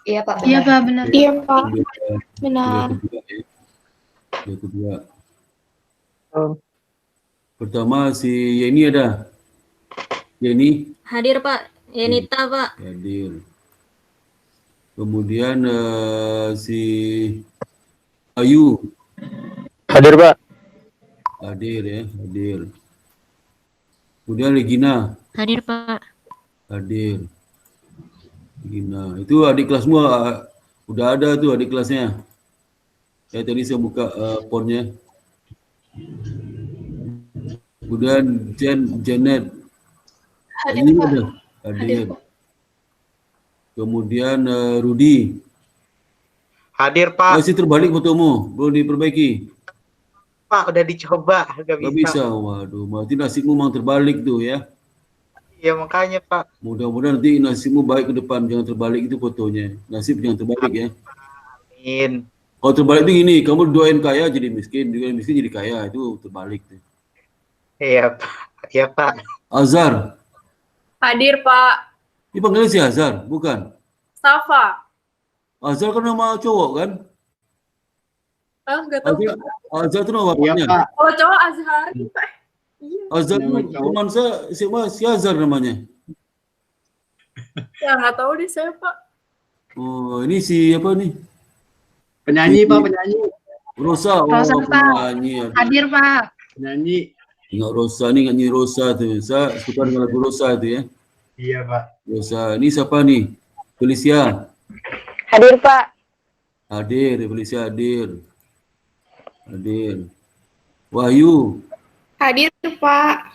Iya, Pak. Iya, Pak, benar. Iya, Pak. Kuliah Benar. kedua ya. Kuliah kedua. Pertama si Yeni ada. Yeni Hadir Pak, Yenita Pak. hadir. Kemudian si Ayu Hadir, Pak. hadir ya, hadir. Kemudian Regina Hadir Pak. hadir. Regina, itu adik kelasmu udah ada tuh adik kelasnya. Ya tadi saya buka ponnya. Kemudian Janet ini ada hadir. Kemudian Rudi Hadir Pak. masih terbalik fotomu, belum diperbaiki. Pak udah dicoba, nggak Gak bisa. bisa, waduh, berarti nasibmu memang terbalik tuh ya. Iya makanya Pak. Mudah-mudahan nanti nasibmu baik ke depan, jangan terbalik itu fotonya. Nasib jangan terbalik ya. Amin. Kalau terbalik itu gini, kamu doain kaya jadi miskin, doain miskin jadi kaya, itu terbalik tuh. Iya Pak. Iya Pak. Azhar, Hadir Pak. ini panggilan si Azhar, bukan? Safa. Azhar kan nama cowok kan? Ah, nggak tahu. Azhar itu nama Iya, bapaknya. Pak. Oh, cowok Azhar. Iya. Azhar Nama itu cowok. teman saya, si Azhar namanya. Ya, nggak tahu deh saya Pak. Oh, ini si apa nih? Penyanyi, Pak, penyanyi. Rosa, Rosa, oh Pak. penyanyi. Hadir, Pak. Penyanyi. Ingat Rosa nih, nyanyi Rosa tuh. Saya suka dengan lagu Rosa itu ya. Iya, Pak. Rosa. Ini siapa nih? Felicia. Hadir, Pak. Hadir, Felicia hadir. Hadir. Wahyu. Hadir, Pak.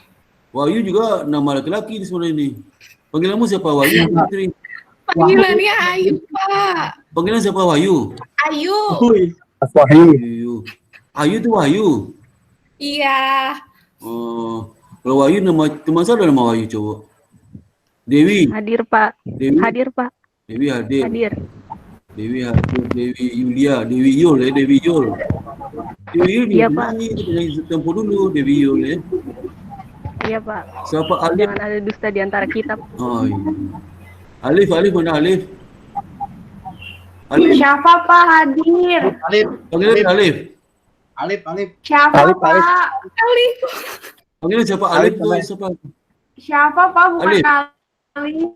Wahyu juga nama laki-laki ini sebenarnya ini. Panggilanmu siapa Wahyu? Putri. Panggilannya Ayu, Pak. Panggilan siapa Wahyu? Ayu. Wih. Wahyu. Ayu itu Wahyu. Iya. Oh, kalau Wahyu nama teman saya ada nama Wahyu cowok. Dewi. Hadir, Pak. Dewi. Hadir, Pak. Dewi hadir. Hadir. Dewi hadir. Dewi Yulia. Dewi Yul ya. Dewi Yul. Dewi Yul Iya, dia Pak. penyanyi. Penyanyi tempo dulu. Dewi Yul ya. Iya, Pak. Siapa Alif? Jangan ada dusta di antara kita. Oh iya. Alif mana Alif? Alif. Siapa, Pak? Hadir. Alif. Panggilan Alif. Alif. Siapa, Alif, Alif. Pak? Alif. Panggilan siapa Alif tuh? Siapa? Siapa, Pak? Bukan Alif. Alif.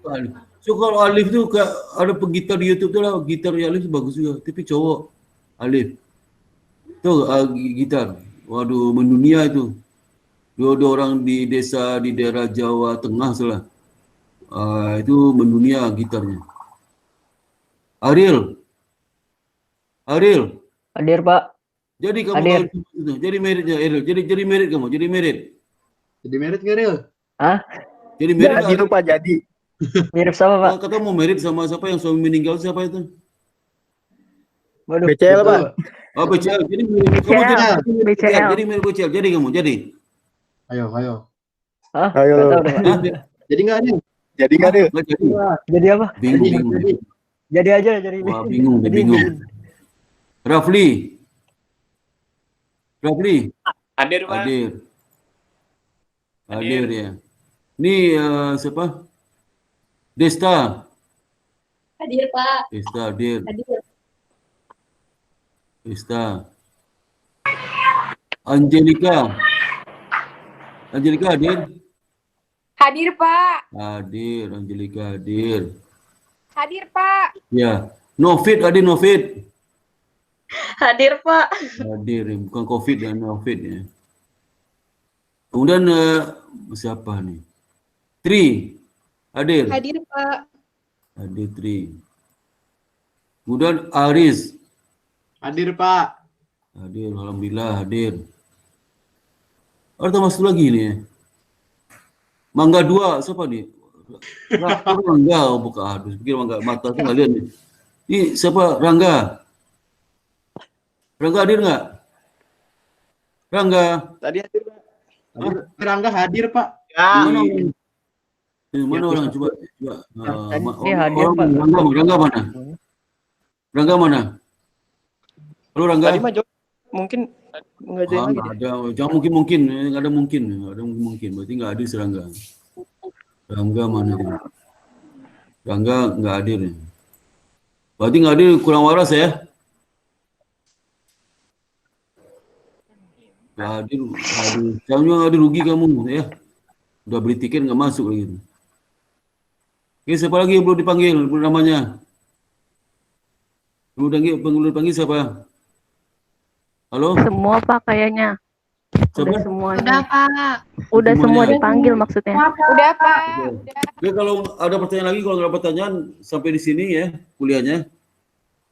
Alif. So kalau Alif tuh ada pegitar di YouTube tuh lah, gitar Alif tuh bagus juga, tapi cowok Alif. Tuh gitar. Waduh, mendunia itu. Dua orang di desa di daerah Jawa Tengah salah. Itu mendunia gitarnya. Ariel. Hadir, Pak. Jadi kamu Hadir. itu, jadi meritnya Ariel. Jadi merit kamu, jadi merit. Jadi merit nggak, Ril? Jadi merit. Jadi tuh, Pak, jadi. Mirip sama, Pak. Kata mau merit sama siapa yang suami meninggal siapa itu? Waduh. BCL, Pak. Oh, BCL. Jadi merit. Kamu jadi BCL. Jadi merit BCL. Jadi kamu jadi. Ayo. Hah? Ayo. Hah? Jadi nggak ada? Jadi nggak deh? Nggak jadi. Jadi apa? Bingung. Jadi aja, jadi. Wah, bingung. Rafli. Hadir Pak. Hadir ya. Ini siapa? Desta. Hadir, Pak. Desta hadir. Hadir. Desta. Angelika. Angelika hadir. Hadir, Pak. Hadir. Angelika hadir. Hadir, Pak. Ya. Novit hadir, Novit. Hadir, Pak. Hadir, bukan COVID dan Novit ya. Kemudian siapa nih? Tri hadir. Hadir, Pak. Hadir Tri. Kemudian Aris Hadir, Pak. hadir, alhamdulillah hadir. Ada masuk lagi nih. Mangga 2, siapa nih? Rangga, bukan habis pikir Mangga, mata tuh nggak lihat nih. Ini siapa? Rangga. Rangga hadir nggak? Rangga. Tadi hadir, Pak. Rangga hadir, Pak. Mana? Mana orang coba? Dia hadir, Pak. Rangga mana? Rangga mana? Halo Rangga. Tadi mah mungkin nggak jadi lagi. Nggak ada, jangan mungkin, nggak ada mungkin, berarti nggak hadir Rangga. Rangga mana dia? Rangga nggak hadir ya. Berarti nggak hadir, kurang waras ya? Nggak hadir. Jangan ada rugi kamu ya. Udah beli tiket nggak masuk lagi. Oke, siapa lagi yang belum dipanggil namanya? Belum dipanggil siapa? Halo? Semua Pak kayaknya. Siapa? Udah semuanya. Udah, Pak. Udah semua Semuanya. dipanggil maksudnya. Udah, Pak. Oke, kalau ada pertanyaan lagi, kalau nggak ada pertanyaan sampai di sini ya kuliahnya.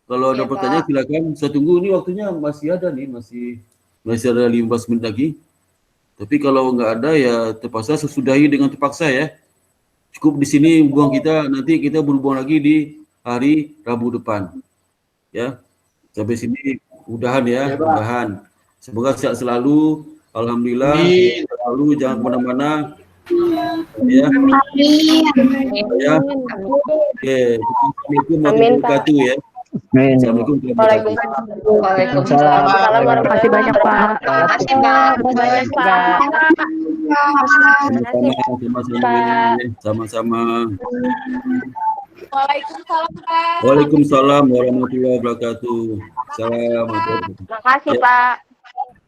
Kalau ada Iya, pertanyaan silakan. Saya tunggu, ini waktunya masih ada nih, masih ada 15 menit lagi. Tapi kalau nggak ada ya terpaksa sesudahi dengan terpaksa ya. Cukup di sini buang kita, nanti kita berhubung lagi di hari Rabu depan. Ya, sampai sini udahan ya, udahan. Semoga sehat selalu. Alhamdulillah, selalu jangan kemana-mana. Ya. Ya. Oke, Assalamualaikum warahmatullahi wabarakatuh ya. Assalamualaikum warahmatullahi wabarakatuh. Waalaikumsalam. Terima kasih banyak Pak. Terima kasih, Pak. Banyak, Pak. Sama-sama. Waalaikumsalam, Pak. Waalaikumsalam warahmatullahi wabarakatuh. Assalamualaikum. Makasih, Pak.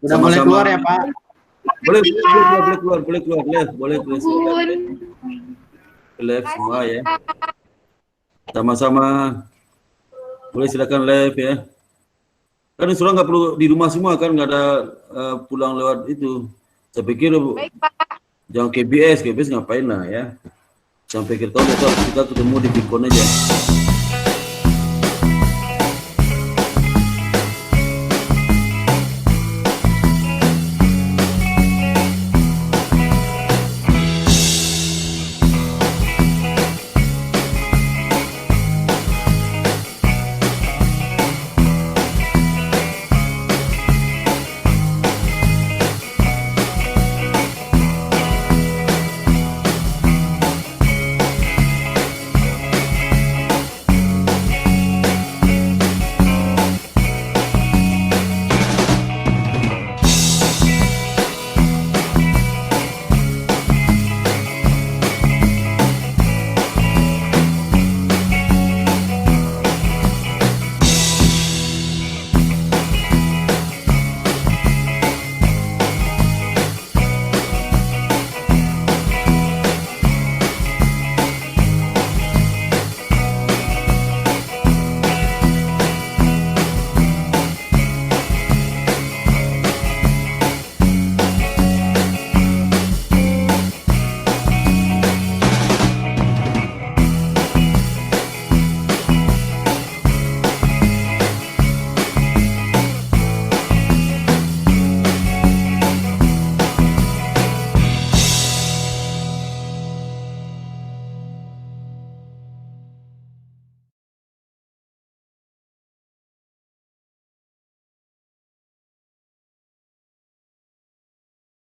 Udah boleh keluar ya, Pak. Boleh keluar, boleh keluar. Live semua ya. Sama-sama. Boleh silakan live ya. Kan surah nggak perlu di rumah semua kan, nggak ada pulang lewat itu. Saya pikir Baik, Pak. jangan KBS ngapain lah ya. Sampai kita tahu kita ketemu di Bitcoin aja.